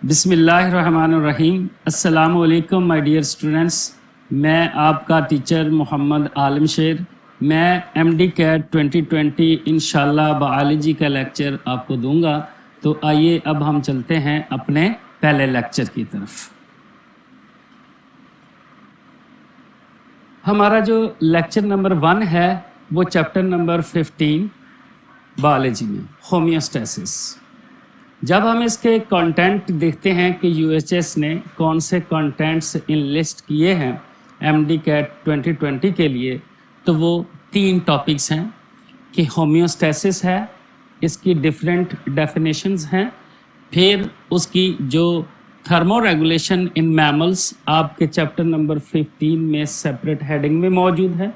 بسم اللہ الرحمن الرحیم۔ السلام علیکم مائی ڈیئر اسٹوڈنٹس، میں آپ کا ٹیچر محمد عالم شیر۔ میں ایم ڈی کیٹ 2020 انشاءاللہ بائیولوجی کا لیکچر آپ کو دوں گا۔ تو آئیے اب ہم چلتے ہیں اپنے پہلے لیکچر کی طرف۔ ہمارا جو لیکچر نمبر 1 ہے وہ چیپٹر نمبر 15 بائیولوجی میں ہومیوسٹیسس۔ جب ہم اس کے کانٹینٹ دیکھتے ہیں کہ یو ایچ ایس نے کون سے کانٹینٹس ان لسٹ کیے ہیں ایم ڈی کیٹ 2020 کے لیے، تو وہ 3 ٹاپکس ہیں کہ ہومیوسٹیسس ہے، اس کی ڈفرینٹ ڈیفینیشنز ہیں، پھر اس کی جو تھرمو ریگولیشن ان میملز آپ کے چیپٹر نمبر 15 میں سیپریٹ ہیڈنگ میں موجود ہے،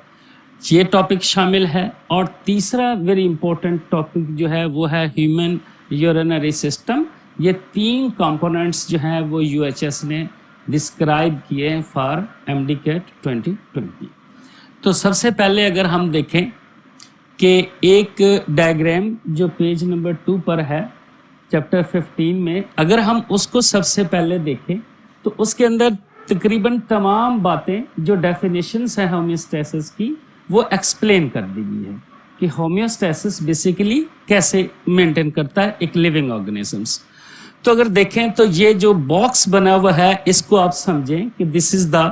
یہ ٹاپک شامل ہے، اور تیسرا ویری امپورٹنٹ ٹاپک جو ہے وہ ہے ہیومن یورینری سسٹم۔ یہ 3 کمپوننٹس جو ہیں وہ یو ایچ ایس نے ڈسکرائب کیے ہیں فار ایم ڈی کیٹ 2020۔ تو سب سے پہلے اگر ہم دیکھیں کہ ایک ڈائیگرام جو پیج نمبر 2 پر ہے چیپٹر 15 میں، اگر ہم اس کو سب سے پہلے دیکھیں تو اس کے اندر تقریباً تمام باتیں جو ڈیفینیشنس ہیں ہومیوسٹیسس کی وہ ایکسپلین کر دی گئی ہے کہ ہومیوسٹیسس بیسیکلی کیسے مینٹین کرتا ہے ایک لیونگ آرگنیزمس۔ تو اگر دیکھیں تو یہ جو باکس بنا ہوا ہے اس کو آپ سمجھیں کہ this is the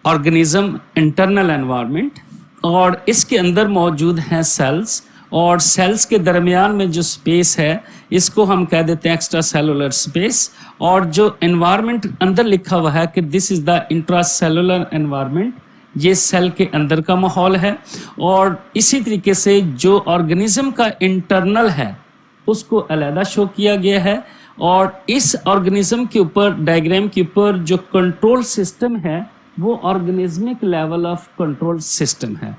organism internal environment, اور اس کے اندر موجود ہیں سیلز، اور سیلز کے درمیان میں جو سپیس ہے اس کو ہم کہہ دیتے ہیں ایکسٹرا سیلولر سپیس، اور جو انوائرمنٹ اندر لکھا ہوا ہے کہ this is the intra cellular environment, یہ سیل کے اندر کا ماحول ہے۔ اور اسی طریقے سے جو آرگنیزم کا انٹرنل ہے اس کو علیحدہ شو کیا گیا ہے، اور اس آرگنیزم کے اوپر ڈائیگرام کے اوپر جو کنٹرول سسٹم ہے وہ organismic level of control system ہے۔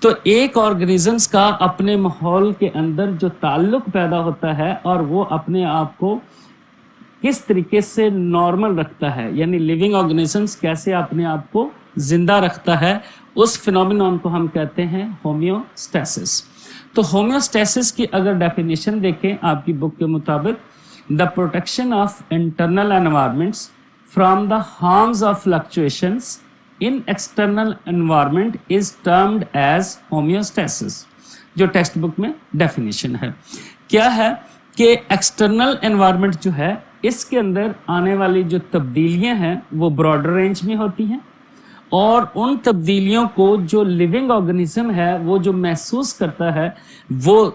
تو ایک آرگنیزمس کا اپنے ماحول کے اندر جو تعلق پیدا ہوتا ہے اور وہ اپنے آپ کو کس طریقے سے نارمل رکھتا ہے، یعنی لیونگ آرگنیزمس کیسے اپنے آپ کو زندہ رکھتا ہے، اس فینومینون کو ہم کہتے ہیں ہومیوسٹیسس۔ تو ہومیوسٹیسس کی اگر ڈیفینیشن دیکھیں آپ کی بک کے مطابق، the protection of internal environments from the harms of fluctuations in external environment is termed as homeostasis. جو ٹیکسٹ بک میں ڈیفینیشن ہے کیا ہے کہ ایکسٹرنل انوائرمنٹ جو ہے اس کے اندر آنے والی جو تبدیلیاں ہیں وہ براڈر رینج میں ہوتی ہیں، اور ان تبدیلیوں کو جو لیونگ آرگنیزم ہے وہ جو محسوس کرتا ہے وہ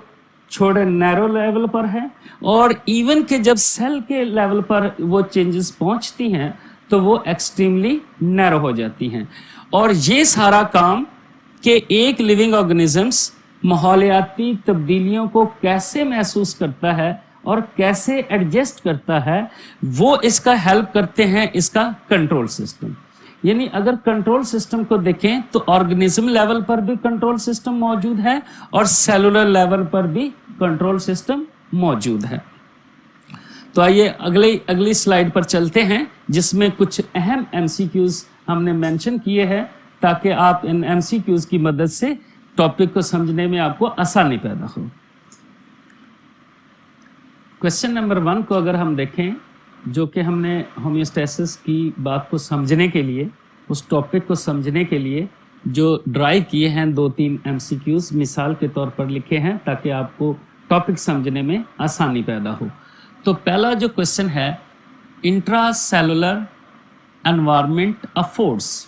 چھوڑے نیرو لیول پر ہے، اور ایون کہ جب سیل کے لیول پر وہ چینجز پہنچتی ہیں تو وہ ایکسٹریملی نیرو ہو جاتی ہیں۔ اور یہ سارا کام کہ ایک لیونگ آرگنیزمس ماحولیاتی تبدیلیوں کو کیسے محسوس کرتا ہے اور کیسے ایڈجسٹ کرتا ہے، وہ اس کا ہیلپ کرتے ہیں اس کا کنٹرول سسٹم۔ یعنی اگر کنٹرول سسٹم کو دیکھیں تو آرگنیزم لیول پر بھی کنٹرول سسٹم موجود ہے اور سیلولر لیول پر بھی کنٹرول سسٹم موجود ہے۔ تو آئیے اگلی سلائیڈ پر چلتے ہیں جس میں کچھ اہم ایم سی کیوز ہم نے مینشن کیے ہیں تاکہ آپ ان ایم سی کیوز کی مدد سے ٹاپک کو سمجھنے میں آپ کو آسانی پیدا ہو۔ کویسچن نمبر 1 کو اگر ہم دیکھیں، جو کہ ہم نے ہومیوسٹیسس کی بات کو سمجھنے کے لیے، اس ٹاپک کو سمجھنے کے لیے جو ڈرائیو کیے ہیں 2-3 ایم سی کیوز مثال کے طور پر لکھے ہیں تاکہ آپ کو ٹاپک سمجھنے میں آسانی پیدا ہو۔ تو پہلا جو کویسچن ہے، انٹرا سیلولر انوائرمنٹ افورڈس،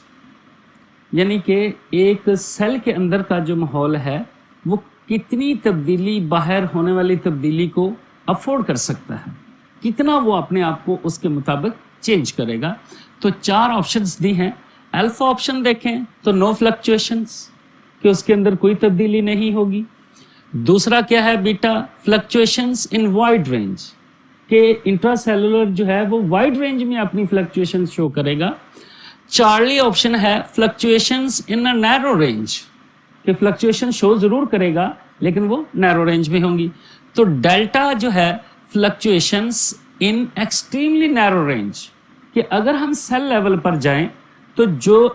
یعنی کہ ایک سیل کے اندر کا جو ماحول ہے وہ کتنی تبدیلی، باہر ہونے والی تبدیلی کو افورڈ کر سکتا ہے، کتنا وہ اپنے آپ کو اس کے مطابق چینج کرے گا۔ تو 4 آپشنز دی ہیں۔ الفا آپشن دیکھیں تو نو فلکچویشنز، کہ اس کے اندر کوئی تبدیلی نہیں ہوگی۔ دوسرا کیا ہے، بیٹا فلکچویشنز ان وائڈ رینج، کہ انٹرا سیلولر جو ہے وہ وائڈ رینج میں اپنی فلکچویشنز شو کرے گا۔ چارلی آپشن ہے فلکچویشنز ان اے نیرو رینج، کہ فلکچویشن شو ضرور کرے گا لیکن وہ نیرو رینج میں ہوں گی۔ تو ڈیلٹا جو ہے فلکچویشنز ان ایکسٹریملی نیرو رینج، کہ اگر ہم سیل لیول پر جائیں تو جو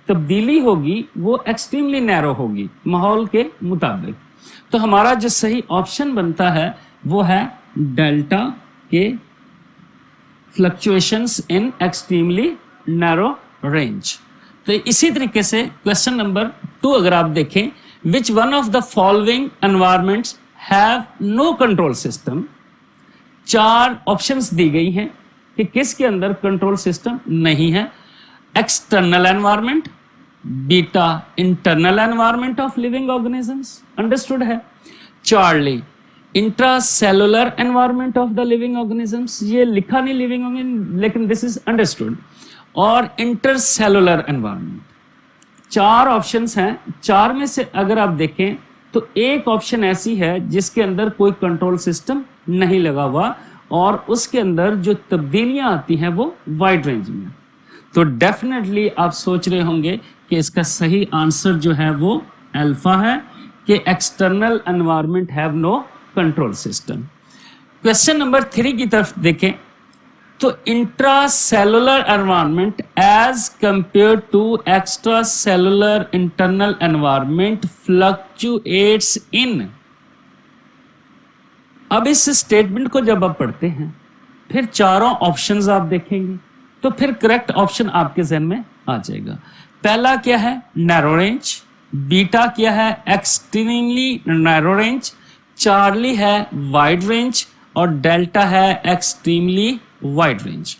تبدیلی ہوگی وہ ایکسٹریملی نیرو ہوگی ماحول کے مطابق۔ تو ہمارا جو صحیح آپشن بنتا ہے وہ ہے ڈیلٹا کے fluctuations in extremely narrow range. तो इसी तरीके से क्वेश्चन नंबर 2 अगर आप देखें, which one of the following environments have no control system. 4 options दी गई हैं कि किसके अंदर कंट्रोल सिस्टम नहीं है। External environment, beta internal environment of living organisms, understood है। Charlie intracellular environment of the living organisms, ये लिखा नहीं लिविंग ऑर्गेनिज्म लेकिन दिस इज अंडरस्टूड। और इंटरसेलुलर एनवायरमेंट। 4 ऑप्शंस हैं, 4 में से अगर आप देखें तो एक ऑप्शन ऐसी है जिसके अंदर कोई कंट्रोल सिस्टम नहीं लगा हुआ और उसके अंदर जो तब्दीलियां आती हैं वो वाइड रेंज में। तो डेफिनेटली आप सोच रहे होंगे कि इसका सही आंसर जो है वो अल्फा है कि external environment have no control system. Question number 3 की तरफ देखें तो intracellular environment as compare to extracellular internal environment fluctuates in. अब इस स्टेटमेंट को जब आप पढ़ते हैं फिर चारों ऑप्शंस आप देखेंगे तो फिर करेक्ट ऑप्शन आपके जहन में आ जाएगा। पहला क्या है, नैरो रेंज। बीटा क्या है, एक्सट्रीमली नैरो रेंज। चार्ली है वाइड रेंज और डेल्टा है एक्सट्रीमली वाइड रेंज।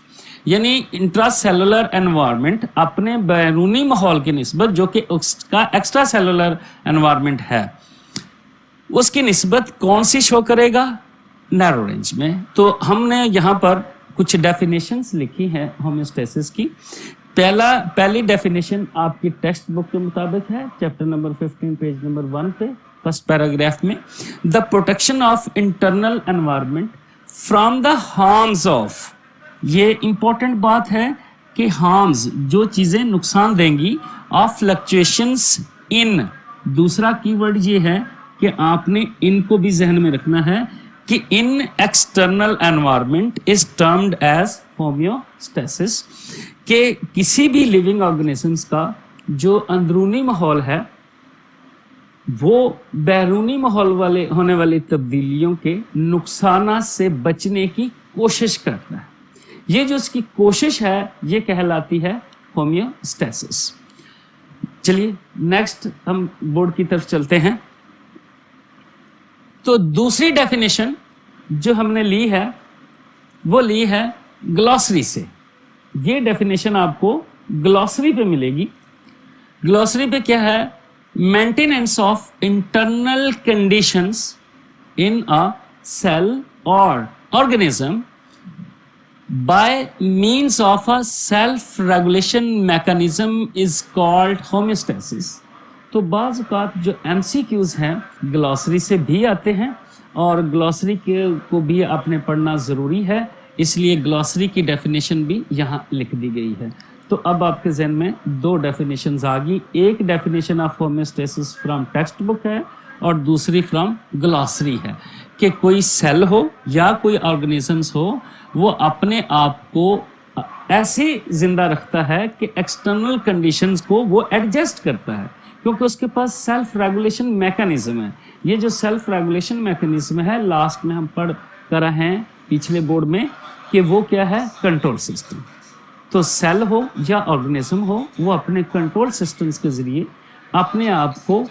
यानी इंट्रासेलुलर एनवायरनमेंट अपने बैरूनी माहौल की निस्बत जो कि उसका एक्स्ट्रा सेलुलर एनवायरनमेंट है उसकी निस्बत कौन सी शो करेगा, नैरो रेंज में। तो हमने यहाँ पर कुछ डेफिनेशंस लिखी हैं होम्योस्टेसिस की। पहली डेफिनेशन आपकी टेक्स्ट बुक के मुताबिक है, चैप्टर नंबर 15 पेज नंबर 1 पे फर्स्ट पैराग्राफ में। The protection of internal environment from the harms of, ये इंपॉर्टेंट बात है कि हार्म्स जो चीजें नुकसान देंगी, ऑफ फ्लक्चुएशंस इन। दूसरा कीवर्ड ये है कि आपने इनको भी जहन में रखना है कि in external environment is termed as homeostasis, कि किसी भी लिविंग ऑर्गेनिजम्स का जो अंदरूनी माहौल है वो बैरूनी माहौल वाले होने वाली तब्दीलियों के नुकसान से बचने की कोशिश करता है। ये जो इसकी कोशिश है ये कहलाती है होम्योस्टेसिस। चलिए नेक्स्ट हम बोर्ड की तरफ चलते हैं। तो दूसरी डेफिनेशन जो हमने ली है वो ली है ग्लॉसरी से। ये डेफिनेशन आपको ग्लॉसरी पे मिलेगी। ग्लॉसरी पे क्या है, maintenance of internal conditions in a cell or organism by means of a self regulation mechanism is called homeostasis. तो बाज़ औक़ात जो MCQs हैं ग्लॉसरी से भी आते हैं और ग्लॉसरी को भी आपने पढ़ना ज़रूरी है, इसलिए ग्लॉसरी की डेफिनेशन भी यहाँ लिख दी गई है। तो अब आपके जहन में 2 डेफिनेशंस आ गई। एक definition of homeostasis from text book है और दूसरी फ्रॉम ग्लॉसरी है कि कोई सेल हो या कोई ऑर्गेनिजम्स हो वो अपने आप को ऐसे जिंदा रखता है कि एक्सटर्नल कंडीशंस को वो एडजस्ट करता है क्योंकि उसके पास सेल्फ रेगुलेशन मैकेनिज्म है। ये जो सेल्फ रेगुलेशन मैकेनिज्म है लास्ट में हम पढ़ कर रहे हैं पिछले बोर्ड में कि वो क्या है, कंट्रोल सिस्टम। तो सेल हो या ऑर्गेनिज्म हो वो अपने कंट्रोल सिस्टम्स के जरिए अपने आप को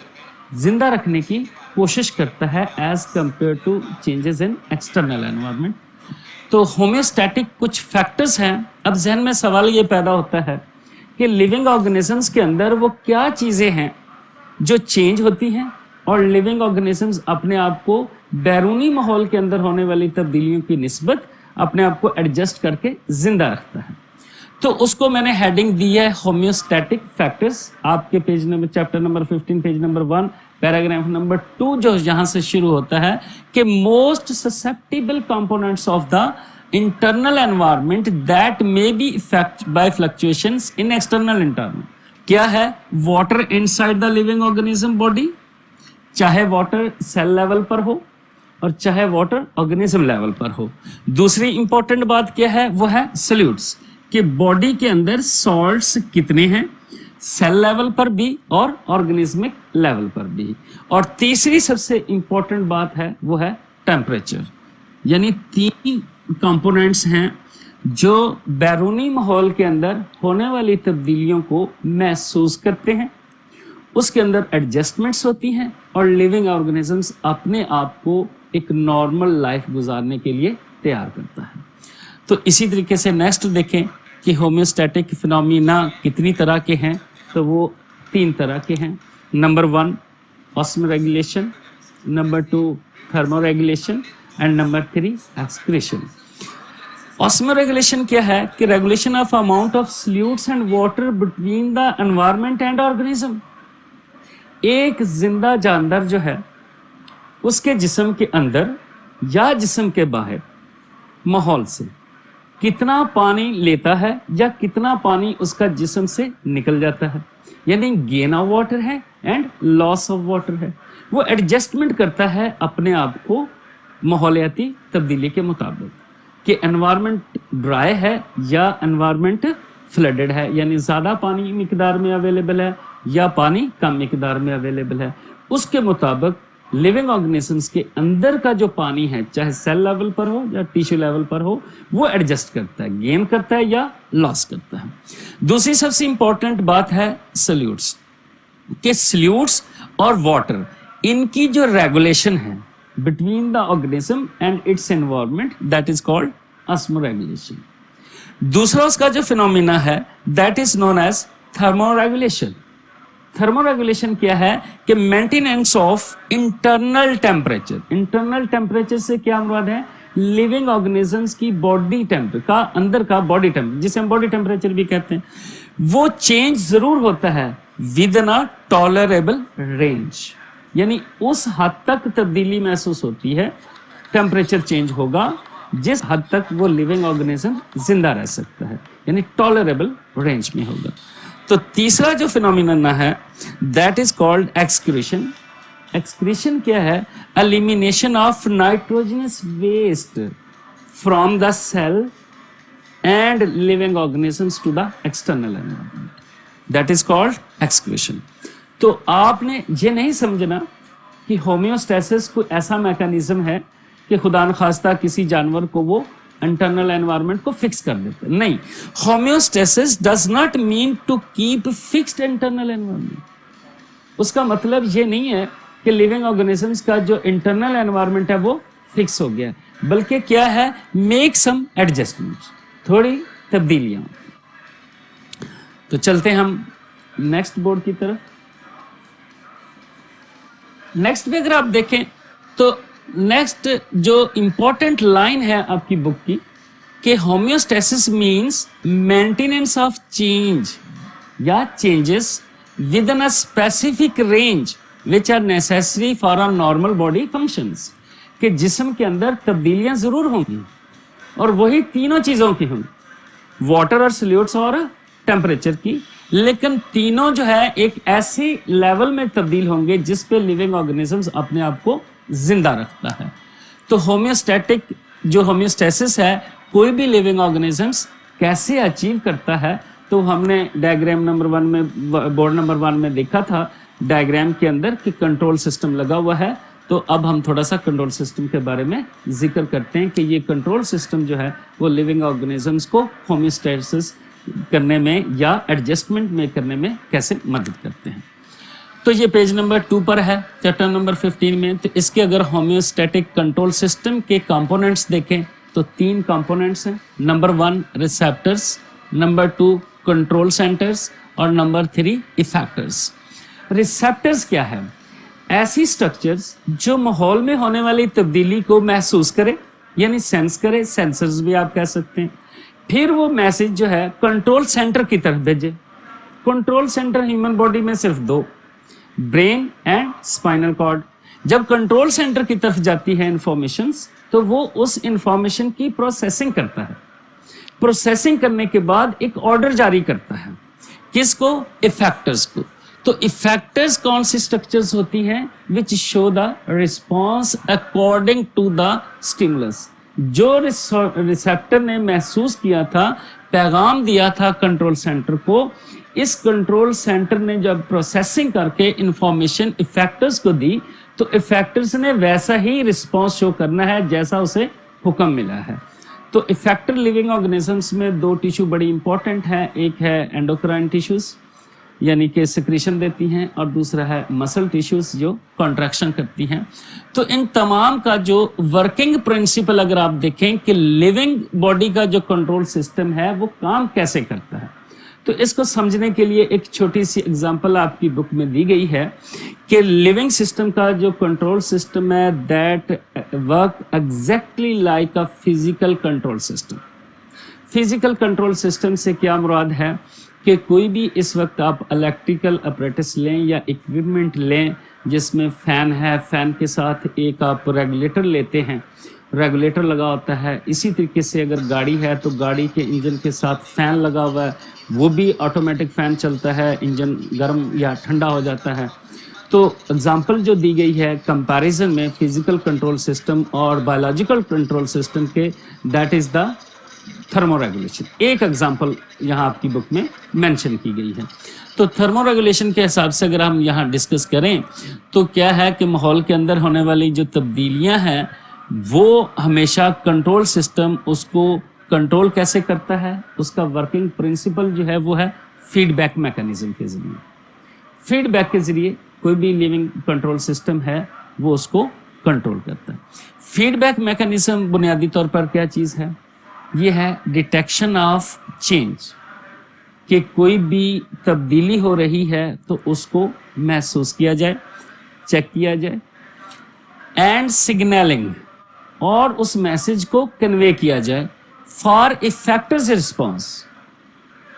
जिंदा रखने की कोशिश करता है as compare to changes in external environment. तो होम्योस्टैटिक कुछ फैक्टर्स हैं। अब जहन में सवाल ये पैदा होता है कि लिविंग ऑर्गेनिजम्स के अंदर वो क्या चीज़ें हैं जो चेंज होती हैं और लिविंग ऑर्गेनिजम्स अपने आप को बैरूनी माहौल के अंदर होने वाली तब्दीलियों की निस्बत अपने आप को एडजस्ट करके जिंदा रखता है। तो उसको मैंने हेडिंग दी है होम्योस्टैटिक फैक्टर्स। आपके page number chapter number 15 page number 1 paragraph number 2 जो यहाँ से शुरू होता है कि most susceptible components of the internal environment that may be effect bye fluctuations in external environment. क्या है, water inside the living organism body, चाहे वाटर सेल लेवल पर हो और चाहे वाटर ऑर्गेनिज्म लेवल पर हो। दूसरी इंपॉर्टेंट बात क्या है, वो है सॉल्यूट्स, कि बॉडी के अंदर सॉल्ट्स कितने हैं सेल लेवल पर भी और ऑर्गेनिज्मिक लेवल पर भी। और तीसरी सबसे इंपॉर्टेंट बात है वो है टेम्परेचर। यानी 3 कंपोनेंट्स हैं जो बैरूनी माहौल के अंदर होने वाली तब्दीलियों को महसूस करते हैं, उसके अंदर एडजस्टमेंट्स होती हैं और लिविंग ऑर्गेनिजम्स अपने आप को एक नॉर्मल लाइफ गुजारने के लिए तैयार करता है। तो इसी तरीके से नेक्स्ट देखें कि होम्योस्टैटिक फिनोमिना कितनी तरह के हैं, तो वो 3 तरह के हैं। Number 1 osmoregulation, number 2 thermoregulation and number 3 excretion. Osmoregulation क्या है कि regulation of amount of solutes and water between the environment and organism. एक जिंदा जानवर जो है उसके जिस्म के अंदर या जिस्म के बाहर माहौल से कितना पानी लेता है या कितना पानी उसका जिस्म से निकल जाता है, यानी गेन ऑफ वाटर है एंड लॉस ऑफ वाटर है। वो एडजस्टमेंट करता है अपने आप को माहौलियाती तब्दीली के मुताबिक कि एनवायरनमेंट ड्राई है या एनवायरनमेंट फ्लडेड है, यानी ज़्यादा पानी मिकदार में अवेलेबल है या पानी कम मिकदार में अवेलेबल है। उसके मुताबिक लिविंग ऑर्गेनिजम्स के अंदर का जो पानी है, चाहे सेल लेवल पर हो या टिश्यू लेवल पर हो, वो एडजस्ट करता है, गेन करता है या लॉस करता है। दूसरी सबसे इंपॉर्टेंट बात है सॉल्यूट्स, कि सॉल्यूट्स और वाटर इनकी जो रेगुलेशन है between the organism and its environment, that is called osmoregulation. दूसरा उसका जो फिनोमिना है that is known as thermoregulation. Thermoregulation क्या है कि maintenance of internal temperature. Internal temperature से क्या मुराद है? लिविंग ऑर्गेनिजम्स की बॉडी टेम्परेचर का, अंदर का बॉडी टेम्परेचर, जिसे हम बॉडी टेम्परेचर भी कहते हैं, वो चेंज जरूर होता है with in a tolerable range, यानी उस हद तक तब्दीली महसूस होती है, टेम्परेचर चेंज होगा जिस हद तक वो लिविंग ऑर्गेनिज्म जिंदा रह सकता है, यानी टॉलरेबल रेंज में होगा। तो तीसरा जो फिनोमिनन है that is called excretion. Excretion क्या है? Elimination of nitrogenous waste from the cell and living organisms to the external environment, that is called excretion. तो आपने ये नहीं समझना कि होम्योस्टेसिस कोई ऐसा मैकेनिज्म है कि खुदा न खास्ता किसी जानवर को वो इंटरनल एनवायरनमेंट को फिक्स कर देते, नहीं। Homeostasis does not mean to keep fixed internal environment. उसका मतलब ये नहीं है कि लिविंग ऑर्गेनिजम्स का जो इंटरनल एनवायरनमेंट है वो फिक्स हो गया, बल्कि क्या है, मेक सम एडजस्टमेंट्स, थोड़ी तब्दीलियां। तो चलते हम नेक्स्ट बोर्ड की तरफ। नेक्स्ट में अगर आप देखें तो नेक्स्ट जो इंपॉर्टेंट लाइन है आपकी बुक की कि homeostasis means maintenance of change या changes within a specific range which are necessary for a normal body functions. कि जिस्म के अंदर तब्दीलियां जरूर होंगी और वही तीनों चीजों की होंगी, वाटर और सॉल्यूट्स और टेम्परेचर की, लेकिन तीनों जो है एक ऐसे लेवल में तब्दील होंगे जिस पे लिविंग ऑर्गेनिजम्स अपने आप को जिंदा रखता है। तो होम्योस्टैटिक जो होम्योस्टेसिस है, कोई भी लिविंग ऑर्गेनिजम्स कैसे अचीव करता है, तो हमने डायग्राम नंबर 1 में, बोर्ड नंबर 1 में देखा था डायग्राम के अंदर कि कंट्रोल सिस्टम लगा हुआ है। तो अब हम थोड़ा सा कंट्रोल सिस्टम के बारे में जिक्र करते हैं कि ये कंट्रोल सिस्टम जो है वो लिविंग ऑर्गेनिजम्स को होम्योस्टेसिस करने में या एडजस्टमेंट में करने में कैसे मदद करते हैं। तो ये पेज नंबर 2 पर है चैप्टर नंबर 15 में। तो इसके अगर होम्योस्टैटिक कंट्रोल सिस्टम के कंपोनेंट्स देखें तो 3 कंपोनेंट्स हैं। Number 1 receptors, number 2 control centres और नंबर 3 इफेक्टर्स। रिसेप्टर्स क्या है? ऐसी स्ट्रक्चर्स जो माहौल में होने वाली तब्दीली को महसूस करे, यानी सेंस करे, सेंसर्स भी आप कह सकते हैं। फिर वो मैसेज जो है कंट्रोल सेंटर की तरफ भेजे। कंट्रोल सेंटर ह्यूमन बॉडी में सिर्फ 2, ब्रेन एंड स्पाइनल कॉर्ड। जब कंट्रोल सेंटर की तरफ जाती है इंफॉर्मेशंस, तो वो उस इंफॉर्मेशन की प्रोसेसिंग करता है। प्रोसेसिंग करने के बाद एक ऑर्डर जारी करता है, किसको? इफेक्टर्स को। तो इफेक्टर्स कौन सी स्ट्रक्चर्स होती हैं? Which show the response according to the stimulus. जो रिसेप्टर ने महसूस किया था, पैगाम दिया था कंट्रोल सेंटर को, इस कंट्रोल सेंटर ने जब प्रोसेसिंग करके इंफॉर्मेशन इफेक्टर्स को दी, तो इफेक्टर्स ने वैसा ही रिस्पॉन्स शो करना है जैसा उसे हुक्म मिला है। तो इफेक्टर लिविंग ऑर्गेनिजम्स में दो टिश्यू बड़ी इंपॉर्टेंट हैं, एक है एंडोक्राइन टिश्यूज यानी कि सिक्रीशन देती हैं, और दूसरा है मसल टिश्यूज जो कॉन्ट्रैक्शन करती हैं। तो इन तमाम का जो वर्किंग प्रिंसिपल अगर आप देखें कि लिविंग बॉडी का जो कंट्रोल सिस्टम है वो काम कैसे करता है, तो इसको समझने के लिए एक छोटी सी एग्जांपल आपकी बुक में दी गई है कि लिविंग सिस्टम का जो कंट्रोल सिस्टम है that work exactly like a physical control system. Physical control system से क्या मुराद है कि कोई भी इस वक्त आप इलेक्ट्रिकल अपरेटस लें या इक्विपमेंट लें जिसमें फ़ैन है, फ़ैन के साथ एक आप रेगुलेटर लेते हैं, रेगुलेटर लगा होता है। इसी तरीके से अगर गाड़ी है तो गाड़ी के इंजन के साथ फ़ैन लगा हुआ है, वो भी ऑटोमेटिक फ़ैन चलता है, इंजन गर्म या ठंडा हो जाता है। तो एग्जांपल जो दी गई है कंपैरिजन में फिजिकल कंट्रोल सिस्टम और बायोलॉजिकल कंट्रोल सिस्टम के, that is the thermo regulation. एक एग्जांपल यहाँ आपकी बुक में मेंशन की गई है। तो थर्मो रेगुलेशन के हिसाब से अगर हम यहाँ डिस्कस करें तो क्या है कि माहौल के अंदर होने वाली जो तब्दीलियाँ हैं वो हमेशा कंट्रोल सिस्टम उसको कंट्रोल कैसे करता है, उसका वर्किंग प्रिंसिपल जो है वो है फीडबैक मैकेनिज्म के ज़रिए। फीडबैक के ज़रिए कोई भी लिविंग कंट्रोल सिस्टम है वो उसको कंट्रोल करता है। फीडबैक मैकेनिज्म बुनियादी तौर पर क्या चीज़ है, ये है डिटेक्शन ऑफ चेंज, कि कोई भी तब्दीली हो रही है तो उसको महसूस किया जाए, चेक किया जाए, एंड सिग्नलिंग, और उस मैसेज को कन्वे किया जाए फॉर इफेक्टर्स रिस्पॉन्स,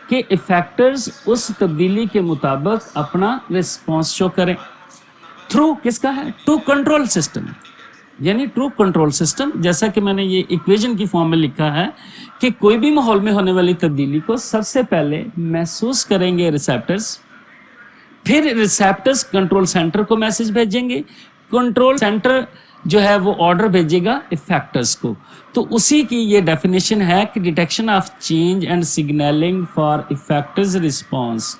कि इफेक्टर्स उस तब्दीली के मुताबिक अपना रिस्पॉन्स शो करें थ्रू किसका है, टू कंट्रोल सिस्टम, यानी ट्रू कंट्रोल सिस्टम। जैसा कि मैंने ये इक्वेशन की फॉर्म में लिखा है कि कोई भी माहौल में होने वाली तब्दीली को सबसे पहले महसूस करेंगे रिसेप्टर्स, फिर रिसेप्टर्स कंट्रोल सेंटर को मैसेज भेजेंगे, कंट्रोल सेंटर जो है वो ऑर्डर भेजेगा इफेक्टर्स को। तो उसी की ये डेफिनेशन है कि detection of change and signalling for effectors response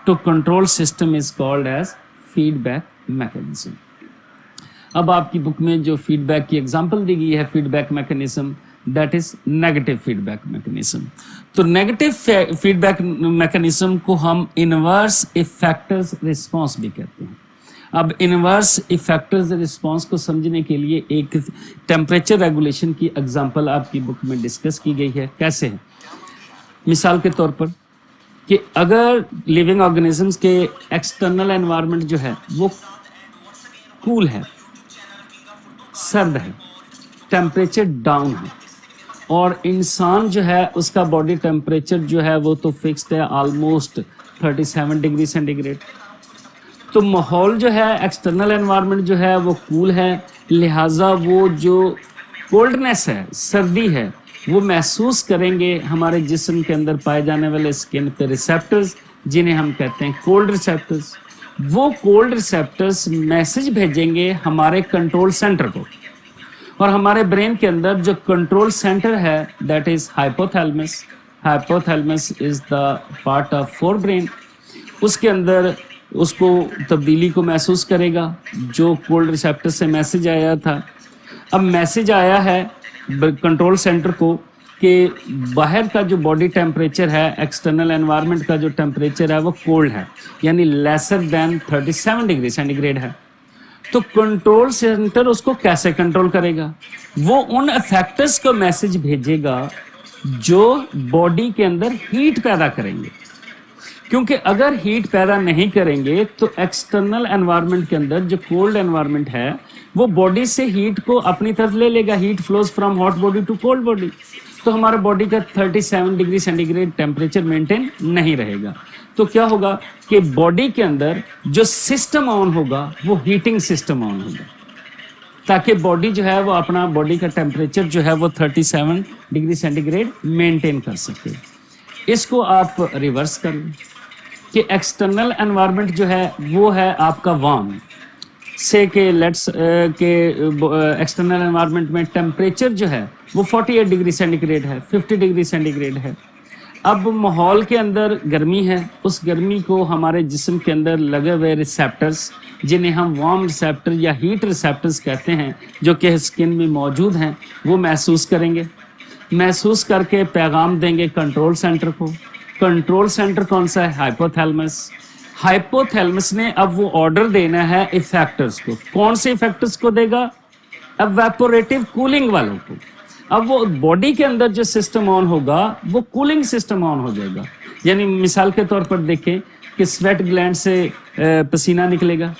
to control system is called as feedback mechanism. अब आपकी बुक में जो फीडबैक की एग्जांपल दी गई है feedback mechanism, that is negative feedback mechanism. तो नेगेटिव फीडबैक मैकेनिज्म को हम इनवर्स इफेक्टर्स रिस्पॉन्स भी कहते हैं। अब इनवर्स इफेक्टर्स रिस्पॉन्स को समझने के लिए एक टेम्परेचर रेगुलेशन की एग्जांपल आपकी बुक में डिस्कस की गई है। कैसे है, मिसाल के तौर पर कि अगर लिविंग ऑर्गेनिजम्स के एक्सटर्नल एनवायरनमेंट जो है वो कूल है, सर्द है, टेम्परेचर डाउन है, और इंसान जो है उसका बॉडी टेम्परेचर जो है वो तो फिक्स्ड है ऑलमोस्ट 37 डिग्री सेंटीग्रेड। तो माहौल जो है एक्सटर्नल एनवायरनमेंट जो है वो कूल है, लिहाजा वो जो कोल्डनेस है, सर्दी है, वो महसूस करेंगे हमारे जिस्म के अंदर पाए जाने वाले स्किन पे रिसेप्टर्स, जिन्हें हम कहते हैं कोल्ड रिसेप्टर्स। वो कोल्ड रिसेप्टर्स मैसेज भेजेंगे हमारे कंट्रोल सेंटर को, और हमारे ब्रेन के अंदर जो कंट्रोल सेंटर है that is hypothalamus. Hypothalamus is the part of fore brain. उसके अंदर उसको तब्दीली को महसूस करेगा जो कोल्ड रिसेप्टर से मैसेज आया था। अब मैसेज आया है कंट्रोल सेंटर को कि बाहर का जो बॉडी टेम्परेचर है, एक्सटर्नल एनवायरनमेंट का जो टेम्परेचर है वो कोल्ड है, यानी लेसर देन 37 डिग्री सेंटीग्रेड है। तो कंट्रोल सेंटर उसको कैसे कंट्रोल करेगा, वो उन इफेक्टर्स को मैसेज भेजेगा जो बॉडी के अंदर हीट पैदा करेंगे, क्योंकि अगर हीट पैदा नहीं करेंगे तो एक्सटर्नल एनवायरनमेंट के अंदर जो कोल्ड एनवायरनमेंट है वो बॉडी से हीट को अपनी तरफ ले लेगा। Heat flows from hot body to cold body, तो हमारा बॉडी का 37 डिग्री सेंटीग्रेड टेम्परेचर मेंटेन नहीं रहेगा। तो क्या होगा कि बॉडी के अंदर जो सिस्टम ऑन होगा वो हीटिंग सिस्टम ऑन होगा, ताकि बॉडी जो है वो अपना बॉडी का टेम्परेचर जो है वो 37 डिग्री सेंटीग्रेड मेंटेन कर सके। इसको आप रिवर्स कर लें कि एक्सटर्नल एनवायरनमेंट जो है वो है आपका वार्म से के लेट्स के एक्सटर्नल एनवायरनमेंट में टेम्परेचर जो है वो 48 डिग्री सेंटीग्रेड है, 50 डिग्री सेंटीग्रेड है। अब माहौल के अंदर गर्मी है, उस गर्मी को हमारे जिस्म के अंदर लगे हुए रिसेप्टर्स, जिन्हें हम वार्म रिसेप्टर या हीट रिसेप्टर्स कहते हैं, जो कि स्किन में मौजूद हैं, वो महसूस करेंगे। महसूस करके पैगाम देंगे कंट्रोल सेंटर को। कंट्रोल सेंटर कौन सा है? हाइपोथैलेमस। हाइपोथैलेमस ने अब वो ऑर्डर देना है इफेक्टर्स को। कौन से इफेक्टर्स को देगा? एवेपोरेटिव कूलिंग वालों को। अब वो बॉडी के अंदर जो सिस्टम ऑन होगा वो कूलिंग सिस्टम ऑन हो जाएगा। यानी मिसाल के तौर पर देखें कि स्वेट ग्लैंड से पसीना निकलेगा,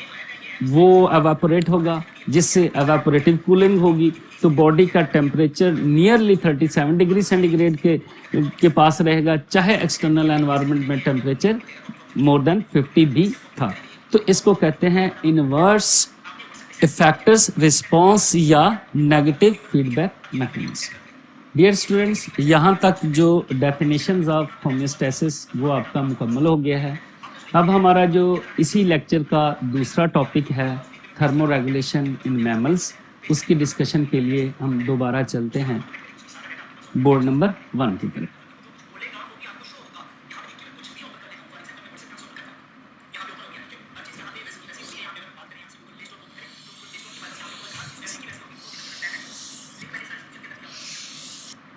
वो एवेपोरेट होगा, जिससे एवेपोरेटिव कूलिंग होगी, तो बॉडी का टेम्परेचर नियरली 37 डिग्री सेंटीग्रेड के पास रहेगा, चाहे एक्सटर्नल एनवायरनमेंट में टेम्परेचर मोर देन 50 भी था। तो इसको कहते हैं इनवर्स इफेक्टर्स रिस्पॉन्स या negative feedback mechanism. Dear students, यहाँ तक जो डेफिनेशंस ऑफ होम्योस्टेसिस वो आपका मुकम्मल हो गया है। अब हमारा जो इसी लेक्चर का दूसरा टॉपिक है थर्मो रेगुलेशन इन मैमल्स, उसकी डिस्कशन के लिए हम दोबारा चलते हैं बोर्ड नंबर 1 की तरफ।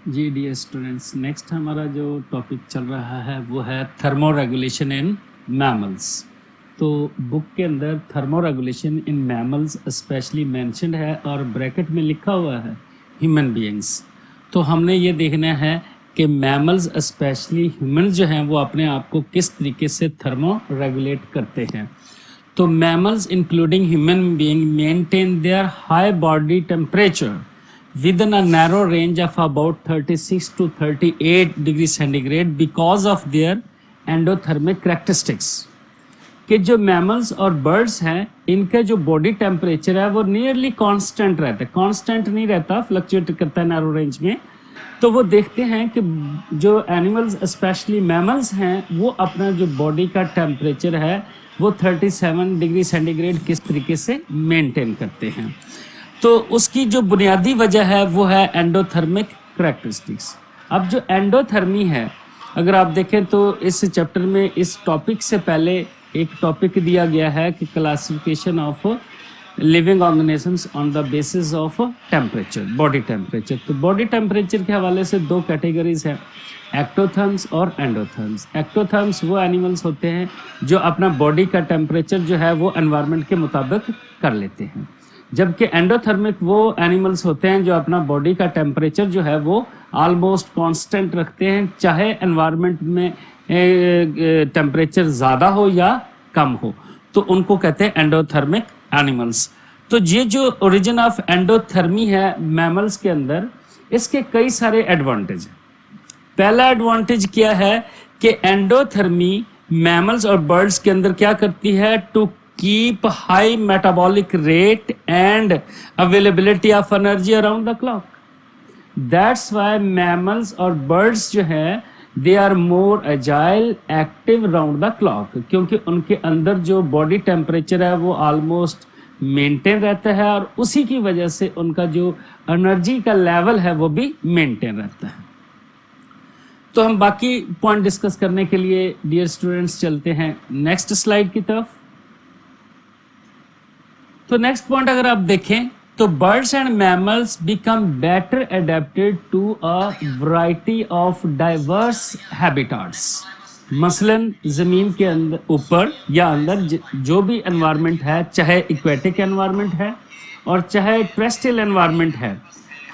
जी डियर स्टूडेंट्स, नेक्स्ट हमारा जो टॉपिक चल रहा है वो है थर्मो रेगुलेशन इन मैमल्स। तो बुक के अंदर thermo regulation in mammals specially mentioned है और ब्रैकेट में लिखा हुआ है ह्यूमन बीइंग्स। तो हमने ये देखना है कि मैमल्स स्पेशली ह्यूमन जो हैं वो अपने आप को किस तरीके से थर्मो रेगुलेट करते हैं। तो mammals including human being maintain their high body temperature within a narrow range of about 36 to 38 degree centigrade because of their endothermic characteristics। कि जो मैमल्स और बर्ड्स हैं इनका जो बॉडी टेम्परेचर है वो नियरली कांस्टेंट रहता है, कांस्टेंट नहीं रहता, फ्लक्चुएट करता है नैरो रेंज में। तो वो देखते हैं कि जो एनिमल्स स्पेशली मैमल्स हैं वो अपना जो बॉडी का टेम्परेचर है वो 37 डिग्री सेंटीग्रेड किस तरीके से मेंटेन करते हैं। तो उसकी जो बुनियादी वजह है वो है एंडोथर्मिक करैक्टरिस्टिक्स। अब जो एंडोथर्मी है, अगर आप देखें तो इस चैप्टर में इस टॉपिक से पहले एक टॉपिक दिया गया है कि classification of living organisms on the basis of temperature, body temperature. तो बॉडी टेम्परेचर के हवाले से दो कैटेगरीज हैं, एक्टोथर्म्स और एंडोथर्म्स। एक्टोथर्म्स वो एनिमल्स होते हैं जो अपना बॉडी का टेम्परेचर जो है वो एनवायरनमेंट के मुताबिक कर लेते हैं, जबकि एंडोथर्मिक वो एनिमल्स होते हैं जो अपना बॉडी का टेम्परेचर जो है वो ऑलमोस्ट कांस्टेंट रखते हैं, चाहे एनवायरनमेंट में टेम्परेचर ज़्यादा हो या कम हो, तो उनको कहते हैं एंडोथर्मिक एनिमल्स। तो ये जो ओरिजिन ऑफ एंडोथर्मी है मैमल्स के अंदर, इसके कई सारे एडवांटेज हैं। पहला एडवांटेज क्या है कि एंडोथर्मी मैमल्स और बर्ड्स के अंदर क्या करती है, to keep high metabolic rate and availability of energy around the clock। That's why mammals और birds जो है they are more agile, active round the clock, क्योंकि उनके अंदर जो body temperature है वो almost maintain रहता है और उसी की वजह से उनका जो energy का level है वो भी maintain रहता है। तो हम बाकी पॉइंट डिस्कस करने के लिए डियर स्टूडेंट्स चलते हैं नेक्स्ट स्लाइड की तरफ। तो नेक्स्ट पॉइंट अगर आप देखें तो birds and mammals become better adapted to a variety of diverse habitats. मसलन ज़मीन के अंदर ऊपर या अंदर जो भी एनवायरनमेंट है, चाहे इक्वेटिक एनवायरनमेंट है और चाहे टेरेस्ट्रियल एनवायरनमेंट है,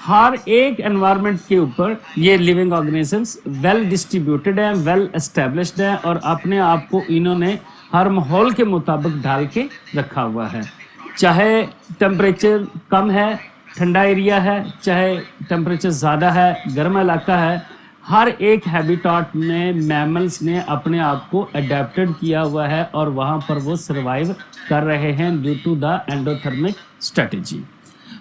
हर एक एनवायरनमेंट के ऊपर ये लिविंग ऑर्गेनिजम्स वेल डिस्ट्रीब्यूटेड हैं, वेल एस्टेब्लिश्ड हैं और अपने आप को इन्होंने हर माहौल के मुताबिक ढाल के रखा हुआ है। चाहे टेम्परेचर कम है, ठंडा एरिया है, चाहे टेम्परेचर ज़्यादा है, गर्म इलाका है, हर एक हैबिटाट में मैमल्स ने अपने आप को अडेप्टेड किया हुआ है और वहाँ पर वो सर्वाइव कर रहे हैं due to the endothermic strategy.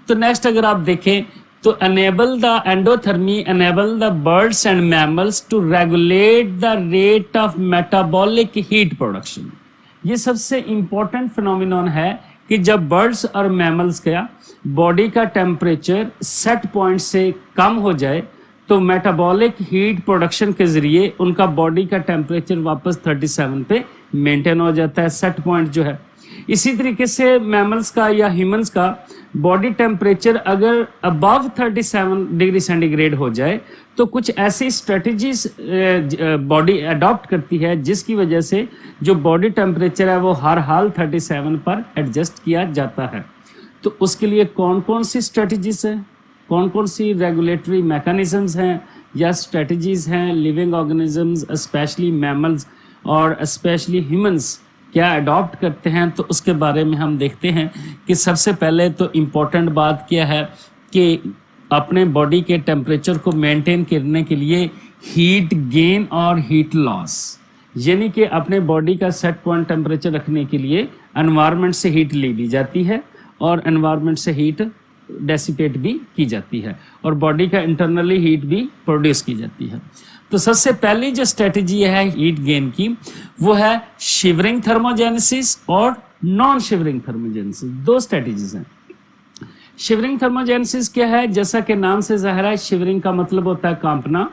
तो नेक्स्ट अगर आप देखें तो enable the endothermy enable the birds and mammals to regulate the rate of metabolic heat production। ये सबसे इम्पोर्टेंट फिनोमिनन है कि जब बर्ड्स और मैमल्स का बॉडी का टेम्परेचर सेट पॉइंट से कम हो जाए तो मेटाबॉलिक हीट प्रोडक्शन के ज़रिए उनका बॉडी का टेम्परेचर वापस 37 पे मेंटेन हो जाता है, सेट पॉइंट जो है। इसी तरीके से मैमल्स का या ह्यूमंस का बॉडी टेम्परेचर अगर अबव 37 डिग्री सेंटीग्रेड हो जाए तो कुछ ऐसी स्ट्रेटजीज बॉडी अडॉप्ट करती है जिसकी वजह से जो बॉडी टेम्परेचर है वो हर हाल 37 पर एडजस्ट किया जाता है। तो उसके लिए कौन कौन सी स्ट्रेटजीज हैं, कौन कौन सी रेगुलेटरी मैकेनिज्म्स हैं या स्ट्रेटजीज हैं लिविंग ऑर्गेनिजम्स स्पेशली मैमल्स और स्पेशली ह्यूमंस क्या अडॉप्ट करते हैं, तो उसके बारे में हम देखते हैं कि सबसे पहले तो इम्पोर्टेंट बात क्या है कि अपने बॉडी के टेम्परेचर को मेंटेन करने के लिए हीट गेन और हीट लॉस, यानी कि अपने बॉडी का सेट पॉइंट टेम्परेचर रखने के लिए एनवायरनमेंट से हीट ली भी जाती है और एनवायरनमेंट से हीट डेसिपेट भी की जाती है और बॉडी का इंटरनली हीट भी प्रोड्यूस की जाती है। तो सबसे पहली जो स्ट्रेटजी है हीट गेन की वो है शिवरिंग थर्मोजेनेसिस और नॉन शिवरिंग थर्मोजेनेसिस। दो स्ट्रेटजीज हैं। शिवरिंग थर्मोजेनेसिस क्या है, जैसा कि नाम से ज़ाहिर है शिवरिंग का मतलब होता है कांपना,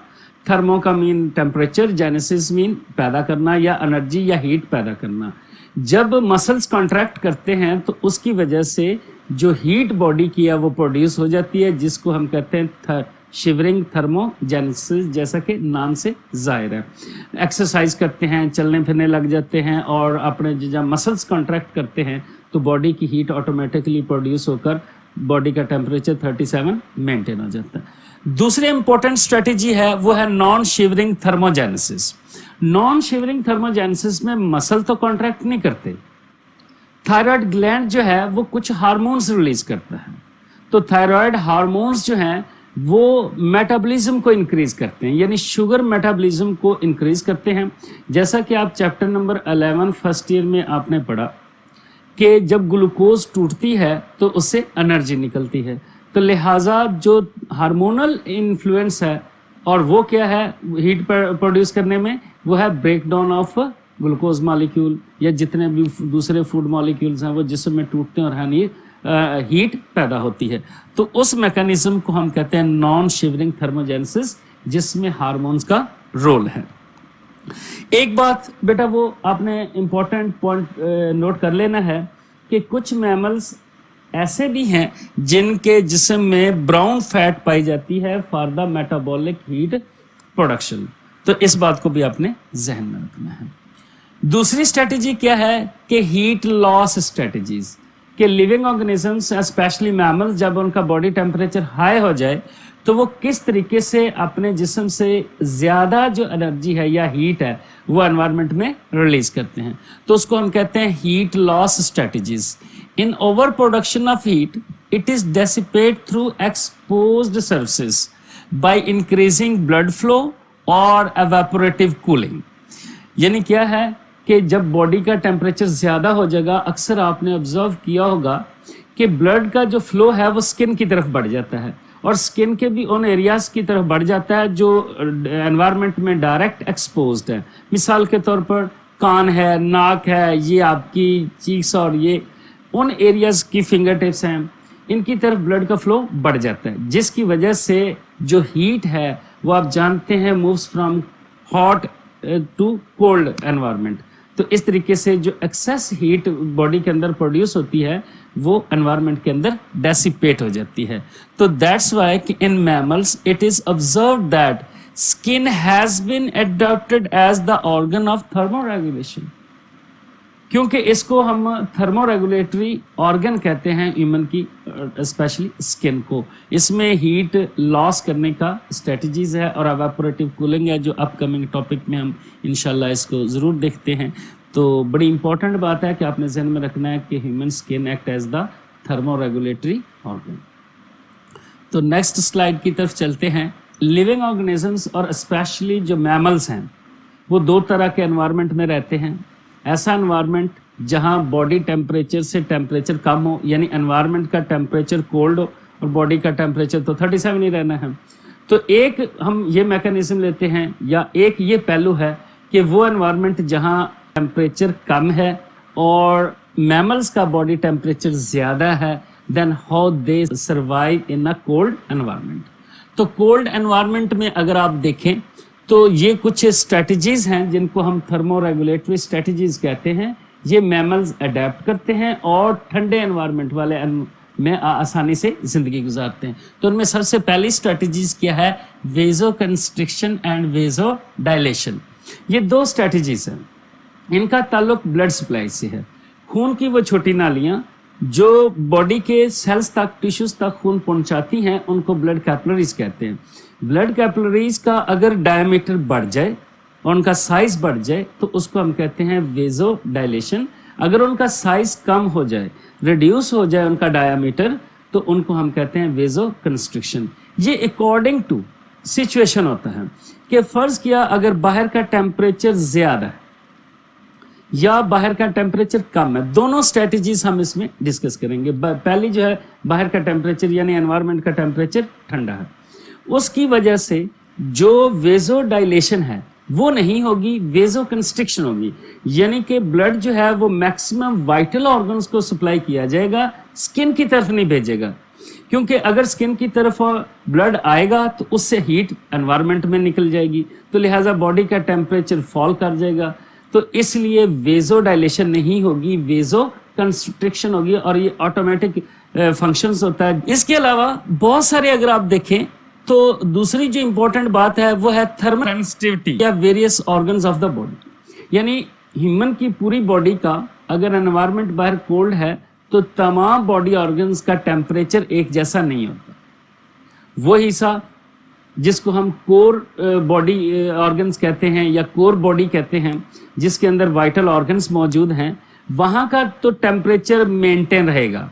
थर्मो का मीन टेम्परेचर, जेनेसिस मीन पैदा करना या एनर्जी या हीट पैदा करना। जब मसल्स कॉन्ट्रैक्ट करते हैं तो उसकी वजह से जो हीट बॉडी की है वो प्रोड्यूस हो जाती है जिसको हम कहते हैं शिवरिंग थर्मोजेनेसिस, जैसा कि नाम से जाहिर है। एक्सरसाइज करते हैं, चलने फिरने लग जाते हैं और अपने जब मसल्स कॉन्ट्रैक्ट करते हैं तो बॉडी की हीट ऑटोमेटिकली प्रोड्यूस होकर बॉडी का टेम्परेचर 37 मेंटेन हो जाता है। दूसरी इंपॉर्टेंट स्ट्रेटजी है वो है non shivering thermogenesis. Non shivering thermogenesis में मसल तो कॉन्ट्रैक्ट नहीं करते, थायराइड ग्लैंड जो है वो कुछ हार्मोन्स रिलीज करता है। तो थायराइड हार्मोन्स जो हैं वो मेटाबॉलिज्म को इंक्रीज करते हैं, यानी शुगर मेटाबॉलिज्म को इंक्रीज करते हैं। जैसा कि आप चैप्टर नंबर 11 फर्स्ट ईयर में आपने पढ़ा कि जब ग्लूकोज टूटती है तो उससे एनर्जी निकलती है, तो लिहाजा जो हार्मोनल इन्फ्लुएंस है और वो क्या है हीट प्रोड्यूस करने में, वो है break down of glucose molecule या जितने भी दूसरे फूड मॉलिक्यूल्स हैं वो जिस्म में टूटते हैं और हानि हीट पैदा होती है। तो उस मैकेनिज्म को हम कहते हैं नॉन शिवरिंग थर्मोजेनेसिस, जिसमें हार्मोन्स का रोल है। एक बात बेटा वो आपने इम्पोर्टेंट पॉइंट नोट कर लेना है कि कुछ मैमल्स ऐसे भी हैं जिनके जिस्म में ब्राउन फैट पाई जाती है for the metabolic heat production, तो इस बात को भी आपने जहन में रखना है। दूसरी स्ट्रेटजी क्या है कि हीट लॉस स्ट्रेटजीज, कि लिविंग ऑर्गेनिजम्स स्पेशली मैमल्स जब उनका बॉडी टेम्परेचर हाई हो जाए तो वो किस तरीके से अपने जिस्म से ज़्यादा जो एनर्जी है या हीट है वो एनवायरनमेंट में रिलीज करते हैं, तो उसको हम कहते हैं heat loss strategies. In over production of heat it is dissipate through exposed surfaces by increasing blood flow और एवेपोरेटिव कूलिंग। यानी क्या है कि जब बॉडी का टेम्परेचर ज़्यादा हो जाएगा, अक्सर आपने ऑब्जर्व किया होगा कि ब्लड का जो फ्लो है वो स्किन की तरफ बढ़ जाता है और स्किन के भी उन एरियाज की तरफ बढ़ जाता है जो एनवायरनमेंट में डायरेक्ट एक्सपोज्ड है। मिसाल के तौर पर कान है, नाक है, ये आपकी चीक्स और ये उन एरियाज की फिंगर टिप्स हैं, इनकी तरफ ब्लड का फ्लो बढ़ जाता है, जिसकी वजह से जो हीट है वो आप जानते हैं moves from hot to cold environment. तो इस तरीके से जो एक्सेस हीट बॉडी के अंदर प्रोड्यूस होती है वो एनवायरनमेंट के अंदर डेसिपेट हो जाती है। तो that's why in mammals it is observed that skin has been adopted as the organ of thermoregulation, क्योंकि इसको हम थर्मोरेगुलेटरी ऑर्गन कहते हैं ह्यूमन की स्पेशली स्किन को। इसमें हीट लॉस करने का स्ट्रेटजीज है और एवेपोरेटिव कूलिंग है, जो अपकमिंग टॉपिक में हम इंशाल्लाह इसको ज़रूर देखते हैं। तो बड़ी इंपॉर्टेंट बात है कि आपने ध्यान में रखना है कि human skin act as the thermoregulatory organ. तो नेक्स्ट स्लाइड की तरफ चलते हैं। लिविंग ऑर्गेनिजम्स और स्पेशली जो मैमल्स हैं वो दो तरह के एनवायरनमेंट में रहते हैं। ऐसा एनवायरनमेंट जहां बॉडी टेम्परेचर से टेम्परेचर कम हो, यानी एनवायरनमेंट का टेम्परेचर कोल्ड हो और बॉडी का टेम्परेचर तो 37 ही रहना है। तो एक हम ये मैकेनिज्म लेते हैं या एक ये पहलू है कि वो एनवायरनमेंट जहां टेम्परेचर कम है और मैमल्स का बॉडी टेम्परेचर ज़्यादा है, then how they survive in a cold environment. तो कोल्ड एनवायरनमेंट में अगर आप देखें तो ये कुछ स्ट्रेटजीज हैं जिनको हम थर्मोरेगुलेटरी स्ट्रेटजीज कहते हैं یہ میملز اڈیپٹ کرتے ہیں اور ٹھنڈے انوائرمنٹ والے میں آسانی سے زندگی گزارتے ہیں. تو ان میں سب سے پہلی اسٹریٹجیز کیا ہے؟ ویزو کنسٹرکشن اینڈ ویزو ڈائلیشن. یہ دو اسٹریٹجیز ہیں. ان کا تعلق بلڈ سپلائی سے ہے. خون کی وہ چھوٹی نالیاں جو باڈی کے سیلز تک ٹیشوز تک خون پہنچاتی ہیں ان کو بلڈ کیپلریز کہتے ہیں. بلڈ کیپلریز کا اگر ڈائمیٹر بڑھ جائے اور ان کا سائز بڑھ جائے تو اس کو ہم کہتے ہیں ویزو ڈائلیشن. اگر ان کا سائز کم ہو جائے، ریڈیوس ہو جائے ان کا ڈایامیٹر، تو ان کو ہم کہتے ہیں ویزو کنسٹرکشن. یہ اکارڈنگ ٹو سچویشن ہوتا ہے کہ فرض کیا اگر باہر کا ٹیمپریچر زیادہ ہے یا باہر کا ٹیمپریچر کم ہے. دونوں اسٹریٹجیز ہم اس میں ڈسکس کریں گے. پہلی جو ہے باہر کا ٹیمپریچر یعنی انوائرمنٹ کا ٹیمپریچر ٹھنڈا ہے، اس کی وجہ سے جو ویزو ڈائلیشن ہے وہ نہیں ہوگی، ویزو کنسٹرکشن ہوگی. یعنی کہ بلڈ جو ہے وہ میکسیمم وائٹل آرگنز کو سپلائی کیا جائے گا، سکن کی طرف نہیں بھیجے گا. کیونکہ اگر سکن کی طرف بلڈ آئے گا تو اس سے ہیٹ انوائرمنٹ میں نکل جائے گی، تو لہٰذا باڈی کا ٹیمپریچر فال کر جائے گا. تو اس لیے ویزو ڈائلیشن نہیں ہوگی، ویزو کنسٹرکشن ہوگی، اور یہ آٹومیٹک فنکشنز ہوتا ہے. اس کے علاوہ بہت سارے اگر آپ دیکھیں تو دوسری جو امپورٹنٹ بات ہے وہ ہے تھرمل سینسٹیوٹی یا various organs of the body. یعنی ہیومن کی پوری باڈی کا اگر انوائرمنٹ باہر کولڈ ہے تو تمام باڈی آرگنز کا ٹیمپریچر ایک جیسا نہیں ہوتا. وہ حصہ جس کو ہم کور باڈی آرگنز کہتے ہیں یا کور باڈی کہتے ہیں، جس کے اندر وائٹل آرگنز موجود ہیں، وہاں کا تو ٹیمپریچر مینٹین رہے گا،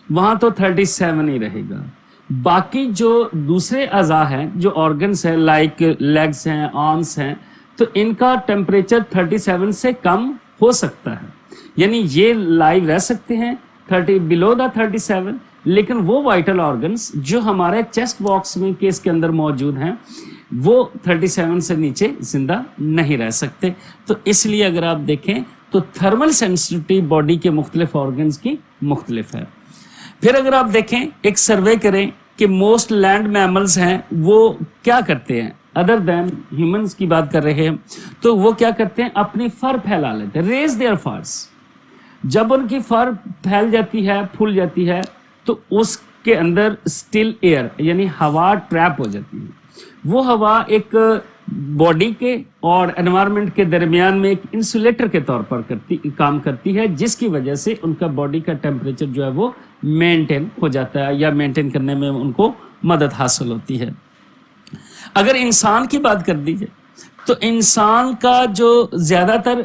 وہاں تو 37 ہی رہے گا. باقی جو دوسرے اعضاء ہیں، جو آرگنز ہیں لائک لیگز ہیں، آرمز ہیں، تو ان کا ٹیمپریچر 37 سے کم ہو سکتا ہے. یعنی یہ لائیو رہ سکتے ہیں بلو دا 37، لیکن وہ وائٹل آرگنز جو ہمارے چیسٹ باکس میں کیس کے اندر موجود ہیں وہ 37 سے نیچے زندہ نہیں رہ سکتے. تو اس لیے اگر آپ دیکھیں تو تھرمل سینسٹیوٹی باڈی کے مختلف آرگنز کی مختلف ہے. پھر اگر آپ دیکھیں ایک سروے کریں کہ موسٹ لینڈ میملز ہیں وہ کیا کرتے ہیں، ادر دین ہیومنز کی بات کر رہے ہیں، تو وہ کیا کرتے ہیں؟ اپنی فر پھیلا لیتے ہیں، ریز دیئر فرز. جب ان کی فر پھیل جاتی ہے، پھول جاتی ہے، تو اس کے اندر اسٹل ایئر یعنی ہوا ٹریپ ہو جاتی ہے. وہ ہوا ایک باڈی کے اور انوائرمنٹ کے درمیان میں ایک انسولیٹر کے طور پر کام کرتی ہے، جس کی وجہ سے ان کا باڈی کا ٹیمپریچر جو ہے وہ مینٹین ہو جاتا ہے یا مینٹین کرنے میں ان کو مدد حاصل ہوتی ہے. اگر انسان کی بات کر دی جائے تو انسان کا جو زیادہ تر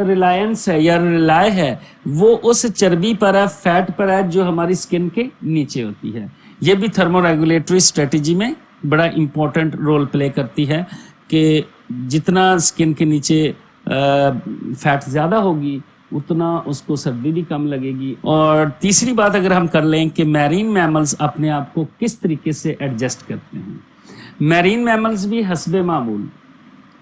ریلائنس ہے یا ریلائے ہے وہ اس چربی پر ہے، فیٹ پر ہے، جو ہماری سکن کے نیچے ہوتی ہے. یہ بھی تھرمو ریگولیٹری اسٹریٹجی میں بڑا امپورٹنٹ رول پلے کرتی ہے کہ جتنا سکن کے نیچے فیٹ زیادہ ہوگی اتنا اس کو سردی بھی کم لگے گی. اور تیسری بات اگر ہم کر لیں کہ میرین میملز اپنے آپ کو کس طریقے سے ایڈجسٹ کرتے ہیں. میرین میملز بھی حسب معمول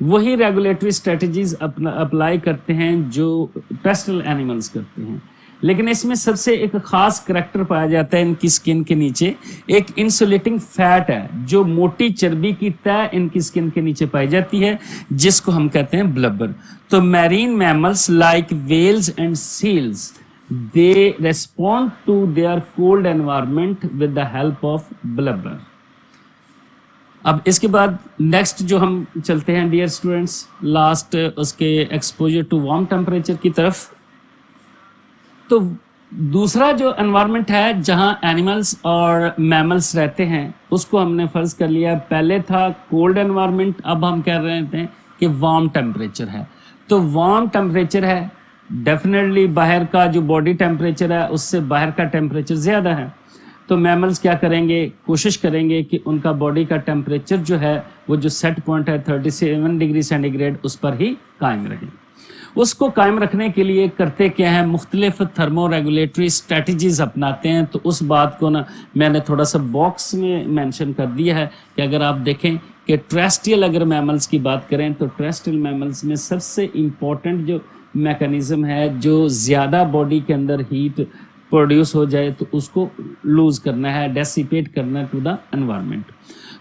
وہی ریگولیٹری اسٹریٹجیز اپلائی کرتے ہیں جو ٹیرسٹریل اینیملز کرتے ہیں، لیکن اس میں سب سے ایک خاص کریکٹر پایا جاتا ہے. ان کی سکن کے نیچے ایک انسولیٹنگ فیٹ ہے، جو موٹی چربی کی تہ ان کی سکن کے نیچے پائی جاتی ہے، جس کو ہم کہتے ہیں بلبر. تو marine mammals like whales and seals they respond to their cold environment with the help of blubber. اب اس کے بعد نیکسٹ جو ہم چلتے ہیں ڈیئر اسٹوڈینٹس، لاسٹ اس کے ایکسپوجر ٹو وارم ٹیمپریچر کی طرف. تو دوسرا جو انوائرمنٹ ہے جہاں اینیملز اور میملز رہتے ہیں اس کو ہم نے فرض کر لیا. پہلے تھا کولڈ انوائرمنٹ، اب ہم کہہ رہے تھے کہ وارم ٹیمپریچر ہے. تو وارم ٹیمپریچر ہے، ڈیفینیٹلی باہر کا جو باڈی ٹیمپریچر ہے اس سے باہر کا ٹیمپریچر زیادہ ہے. تو میملز کیا کریں گے؟ کوشش کریں گے کہ ان کا باڈی کا ٹیمپریچر جو ہے وہ جو سیٹ پوائنٹ ہے 37 ڈگری سینٹی گریڈ اس پر ہی قائم رہے. اس کو قائم رکھنے کے لیے کرتے کیا ہیں؟ مختلف تھرمو ریگولیٹری اسٹریٹجیز اپناتے ہیں. تو اس بات کو میں نے تھوڑا سا باکس میں مینشن کر دیا ہے کہ اگر آپ دیکھیں کہ ٹریسٹریل اگر میملز کی بات کریں تو ٹریسٹریل میملز میں سب سے امپورٹنٹ جو میکانزم ہے جو زیادہ باڈی کے اندر ہیٹ پروڈیوس ہو جائے تو اس کو لوز کرنا ہے، ڈیسیپیٹ کرنا ہے ٹو دا انوائرمنٹ.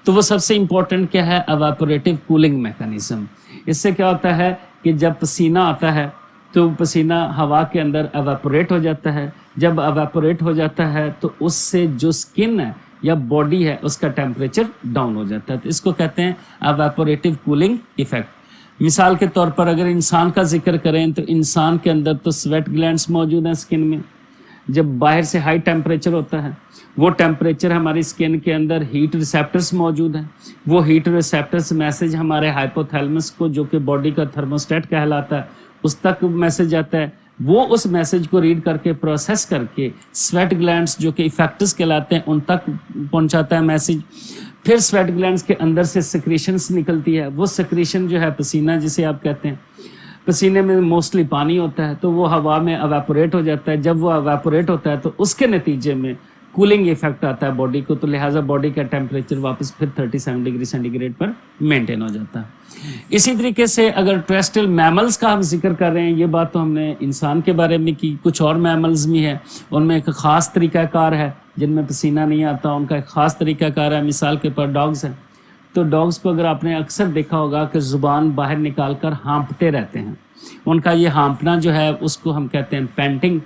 تو وہ سب سے امپورٹنٹ کیا ہے؟ ایواپوریٹو کولنگ میکانزم. اس سے کیا ہوتا ہے کہ جب پسینہ آتا ہے تو پسینہ ہوا کے اندر ایواپوریٹ ہو جاتا ہے. جب ایواپوریٹ ہو جاتا ہے تو اس سے جو اسکن ہے یا باڈی ہے اس کا ٹیمپریچر ڈاؤن ہو جاتا ہے. تو اس کو کہتے ہیں ایواپوریٹو کولنگ ایفیکٹ. مثال کے طور پر اگر انسان کا ذکر کریں تو انسان کے اندر تو سویٹ گلینڈس موجود ہیں اسکن میں. جب باہر سے ہائی ٹیمپریچر ہوتا ہے وہ ٹیمپریچر ہماری اسکن کے اندر ہیٹ ریسیپٹرس موجود ہیں. وہ ہیٹ ریسیپٹرس میسج ہمارے ہائپوتھیلمس کو جو کہ باڈی کا تھرموسٹیٹ کہلاتا ہے اس تک میسج آتا ہے. وہ اس میسج کو ریڈ کر کے پروسیس کر کے سویٹ گلینڈس جو کہ ایفیکٹس کہلاتے ہیں ان تک پہنچاتا ہے میسج. پھر سویٹ گلینڈس کے اندر سے سیکریشنس نکلتی ہے. وہ سیکریشن جو ہے پسینہ جسے آپ کہتے ہیں, پسینے میں موسٹلی پانی ہوتا ہے تو وہ ہوا میں ایواپوریٹ ہو جاتا ہے. جب وہ ایواپوریٹ ہوتا ہے تو اس کے نتیجے میں کولنگ ایفیکٹ آتا ہے باڈی کو, تو لہٰذا باڈی کا ٹیمپریچر واپس پھر 37 ڈگری سینٹی گریڈ پر مینٹین ہو جاتا ہے. اسی طریقے سے اگر ٹریسٹل میملز کا ہم ذکر کر رہے ہیں, یہ بات تو ہم نے انسان کے بارے میں کی, کچھ اور میملز بھی ہیں ان میں ایک خاص طریقہ کار ہے جن میں پسینہ نہیں آتا, ان کا ایک خاص طریقہ کار ہے. مثال کے پر ڈاگز ہیں, تو ڈاگز کو اگر آپ نے اکثر دیکھا ہوگا کہ زبان باہر نکال کر ہانپتے رہتے ہیں. ان کا یہ ہانپنا جو ہے اس کو ہم کہتے ہیں پینٹنگ,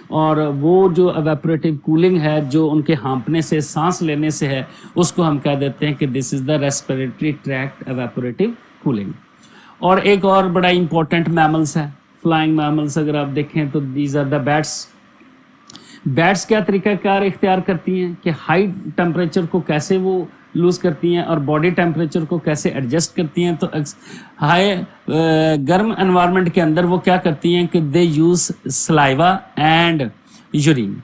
اور وہ جو ایواپوریٹو کولنگ ہے جو ان کے ہانپنے سے سانس لینے سے ہے اس کو ہم کہہ دیتے ہیں کہ this is the respiratory tract evaporative cooling. اور ایک اور بڑا امپورٹنٹ میملس ہے, فلائنگ میملس اگر آپ دیکھیں تو these are the bats. Bats کیا طریقہ کار اختیار کرتی ہیں کہ ہائی ٹیمپریچر کو کیسے وہ لوز کرتی ہیں اور باڈی ٹیمپریچر کو کیسے ایڈجسٹ کرتی ہیں. تو ہائی گرم انوائرمنٹ کے اندر وہ کیا کرتی ہیں کہ دے یوز سلائیوا اینڈ یورین,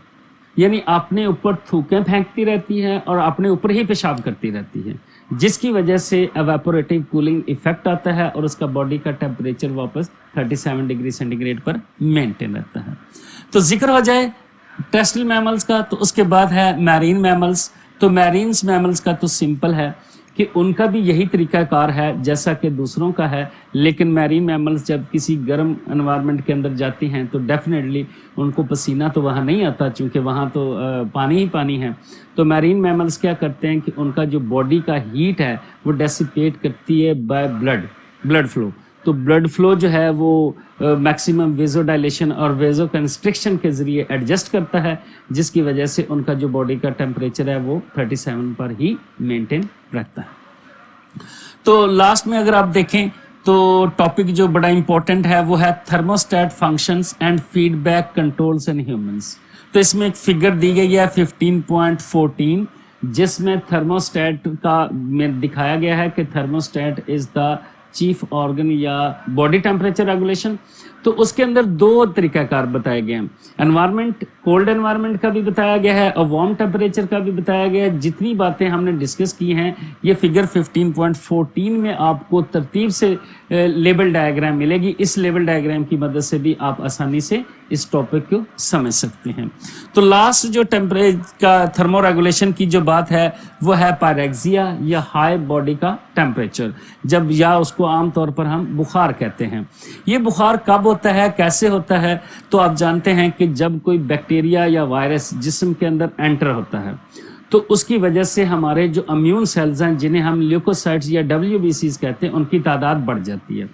یعنی اپنے اوپر تھوکیں پھینکتی رہتی ہیں اور اپنے اوپر ہی پیشاب کرتی رہتی ہیں, جس کی وجہ سے ایواپوریٹو کولنگ ایفیکٹ آتا ہے اور اس کا باڈی کا ٹیمپریچر واپس 37 ڈگری سینٹی گریڈ پر مینٹین رہتا ہے. تو ذکر ہو جائے ٹیرسٹریل میملز کا تو اس کے بعد ہے میرین میملز. تو میرینس میملز کا تو سمپل ہے کہ ان کا بھی یہی طریقہ کار ہے جیسا کہ دوسروں کا ہے, لیکن میرین میملز جب کسی گرم انوائرمنٹ کے اندر جاتی ہیں تو ڈیفینیٹلی ان کو پسینہ تو وہاں نہیں آتا چونکہ وہاں تو پانی ہی پانی ہے. تو میرین میملز کیا کرتے ہیں کہ ان کا جو باڈی کا ہیٹ ہے وہ ڈیسیپیٹ کرتی ہے بائی بلڈ فلو. تو بلڈ فلو جو ہے وہ میکسیمم ویزو ڈائلیشن اور ویزو کنسٹرکشن کے ذریعے ایڈجسٹ کرتا ہے, جس کی وجہ سے ان کا جو باڈی کا ٹیمپریچر ہے وہ 37 پر ہی مینٹین رکھتا ہے. تو لاسٹ میں اگر آپ دیکھیں تو ٹاپک جو بڑا امپورٹنٹ ہے وہ ہے thermostat functions and feedback controls in humans. تو اس میں ایک فگر دی گئی ہے 15.14 جس میں تھرموسٹیٹ کا میں دکھایا گیا ہے کہ تھرموسٹیٹ از دا چیف آرگن یا باڈی ٹیمپریچر ریگولیشن. تو اس کے اندر دو طریقہ کار بتائے گئے ہیں, انوائرمنٹ کولڈ انوائرمنٹ کا بھی بتایا گیا ہے اور وارم ٹیمپریچر کا بھی بتایا گیا ہے. جتنی باتیں ہم نے ڈسکس کی ہیں یہ فگر 15.14 میں آپ کو ترتیب سے لیبل ڈائیگرام ملے گی. اس لیبل ڈائیگرام کی مدد سے بھی آپ آسانی سے اس ٹاپک کو سمجھ سکتے ہیں. تو لاسٹ جو ٹیمپریچر کا تھرمو ریگولیشن کی جو بات ہے وہ ہے پائریکزیا یا ہائی باڈی کا ٹیمپریچر, جب یا اس کو عام طور پر ہم بخار کہتے ہیں. یہ بخار کب ہوتا ہے, کیسے ہوتا ہے؟ تو آپ جانتے ہیں کہ جب کوئی بیکٹیریا یا وائرس جسم کے اندر انٹر ہوتا ہے تو اس کی وجہ سے ہمارے جو امیون سیلز ہیں جنہیں ہم لیوکوسائٹس یا WBCs کہتے ہیں ان کی تعداد بڑھ جاتی ہے.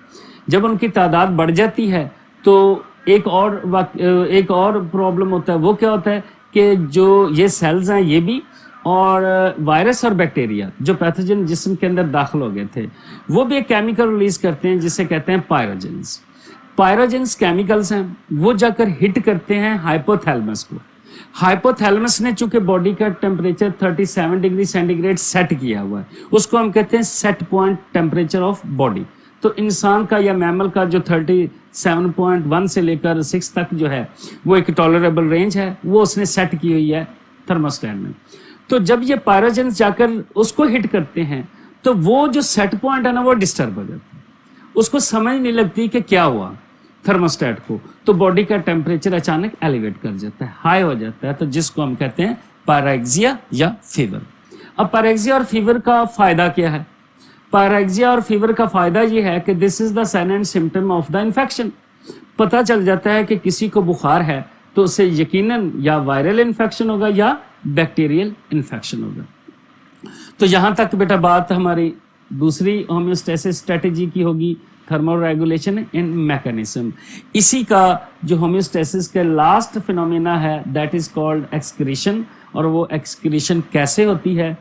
جب ان کی تعداد بڑھ جاتی ہے تو ایک اور پرابلم ہوتا ہے. وہ کیا ہوتا ہے کہ جو یہ سیلز ہیں یہ بھی اور وائرس اور بیکٹیریا جو پیتھوجن جسم کے اندر داخل ہو گئے تھے وہ بھی ایک کیمیکل ریلیز کرتے ہیں جسے کہتے ہیں پائروجنز. پائروجنز کیمیکلز ہیں, وہ جا کر ہٹ کرتے ہیں ہائپوتھیلمس کو. ہائپوتھیلمس نے چونکہ باڈی کا temperature 37 degree centigrade set کیا ہوا ہے, اس کو ہم کہتے ہیں set point temperature of body. تو انسان کا یا میمل کا جو 37.1 سے لے کر 6 تک جو ہے وہ ایک ٹالریبل رینج ہے, وہ اس نے سیٹ کی ہوئی ہے تھرموسٹیٹ میں. تو جب یہ پائروجنز جا کر اس کو ہٹ کرتے ہیں تو وہ جو سیٹ پوائنٹ ہے نا وہ ڈسٹرب ہو جاتا ہے, اس کو سمجھ نہیں لگتی کہ کیا ہوا تھرموسٹیٹ کو, تو باڈی کا ٹیمپریچر اچانک ایلیویٹ کر جاتا ہے, ہائی ہو جاتا ہے, تو جس کو ہم کہتے ہیں پائریکزیا یا فیور. اب پائریکزیا اور فیور کا فائدہ کیا ہے؟ پائریکزیا اور فیور کا فائدہ یہ ہے کہ this is the sign and symptom of the infection. پتہ چل جاتا ہے کہ کسی کو بخار ہے تو اسے یقیناً یا وائرل انفیکشن ہوگا یا بیکٹیریل انفیکشن ہوگا. تو یہاں تک بیٹا بات ہماری دوسری ہومیوسٹیسس اسٹریٹجی کی ہوگی थर्मोरेगुलेशन इन मैकेनिज्म। इसी का जो होम्योस्टेसिस के लास्ट फिनोमेना है दैट इज़ कॉल्ड एक्सक्रीशन। और वो एक्सक्रीशन कैसे होती है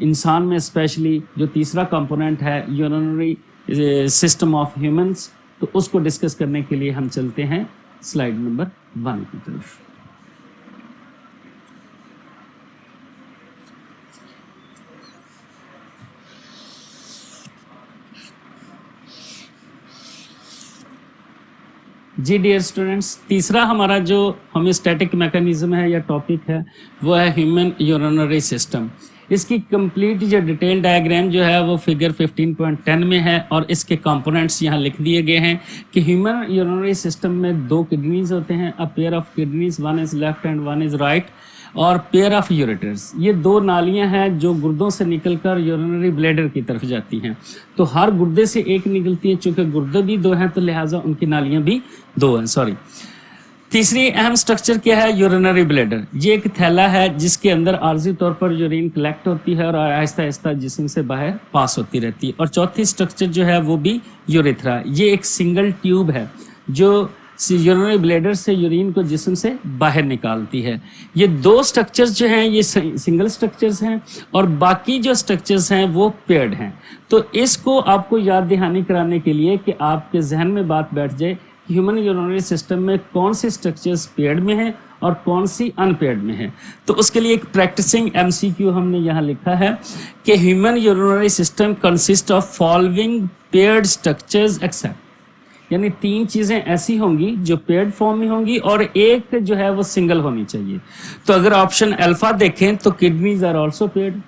इंसान में, स्पेशली जो तीसरा कंपोनेंट है यूरिनरी सिस्टम ऑफ ह्यूमंस, तो उसको डिस्कस करने के लिए हम चलते हैं स्लाइड नंबर 1 की तरफ। जी डियर स्टूडेंट्स, तीसरा हमारा जो होम्योस्टैटिक मैकेनिज्म है या टॉपिक है वो है ह्यूमन यूरिनरी सिस्टम। इसकी कंप्लीट जो डिटेल डायग्राम जो है वो फिगर 15.10 में है और इसके कंपोनेंट्स यहाँ लिख दिए गए हैं कि ह्यूमन यूरिनरी सिस्टम में 2 किडनीज होते हैं, a pair of kidneys, one is left and one is right, और पेयर ऑफ यूरेटर्स, ये 2 नालियां हैं जो गुर्दों से निकलकर यूरिनरी ब्लैडर की तरफ जाती हैं। तो हर गुर्दे से एक निकलती है, चूंकि गुर्दे भी 2 हैं तो लिहाजा उनकी नालियां भी 2 हैं। तीसरी अहम स्ट्रक्चर क्या है? Urinary bladder. ये एक थैला है जिसके अंदर आर्जी तौर पर यूरिन कलेक्ट होती है और आहिस्ता आहिस्ता जिस्म से बाहर पास होती रहती है। और चौथी स्ट्रक्चर जो है वो भी यूरेथ्रा। ये एक सिंगल ट्यूब है जो यूरिनरी ब्लैडर से यूरिन को जिस्म से बाहर निकालती है। ये 2 स्ट्रक्चर्स जो हैं ये सिंगल स्ट्रक्चर्स हैं और बाकी जो स्ट्रक्चर्स हैं वो पेयर्ड हैं। तो इसको आपको याद दहानी कराने के लिए कि आपके जहन में बात बैठ जाए ह्यूमन यूरिनरी सिस्टम में कौन सी स्ट्रक्चर्स पेयर्ड में हैं और कौन सी अनपेयर्ड में है, तो उसके लिए एक प्रैक्टिसिंग MCQ हमने यहाँ लिखा है कि human urinary system consist of following paired structures except, यानी 3 चीज़ें ऐसी होंगी जो पेयर्ड फॉर्म में होंगी और एक जो है वो सिंगल होनी चाहिए। तो अगर ऑप्शन अल्फा देखें तो किडनीज आर आल्सो पेयर्ड,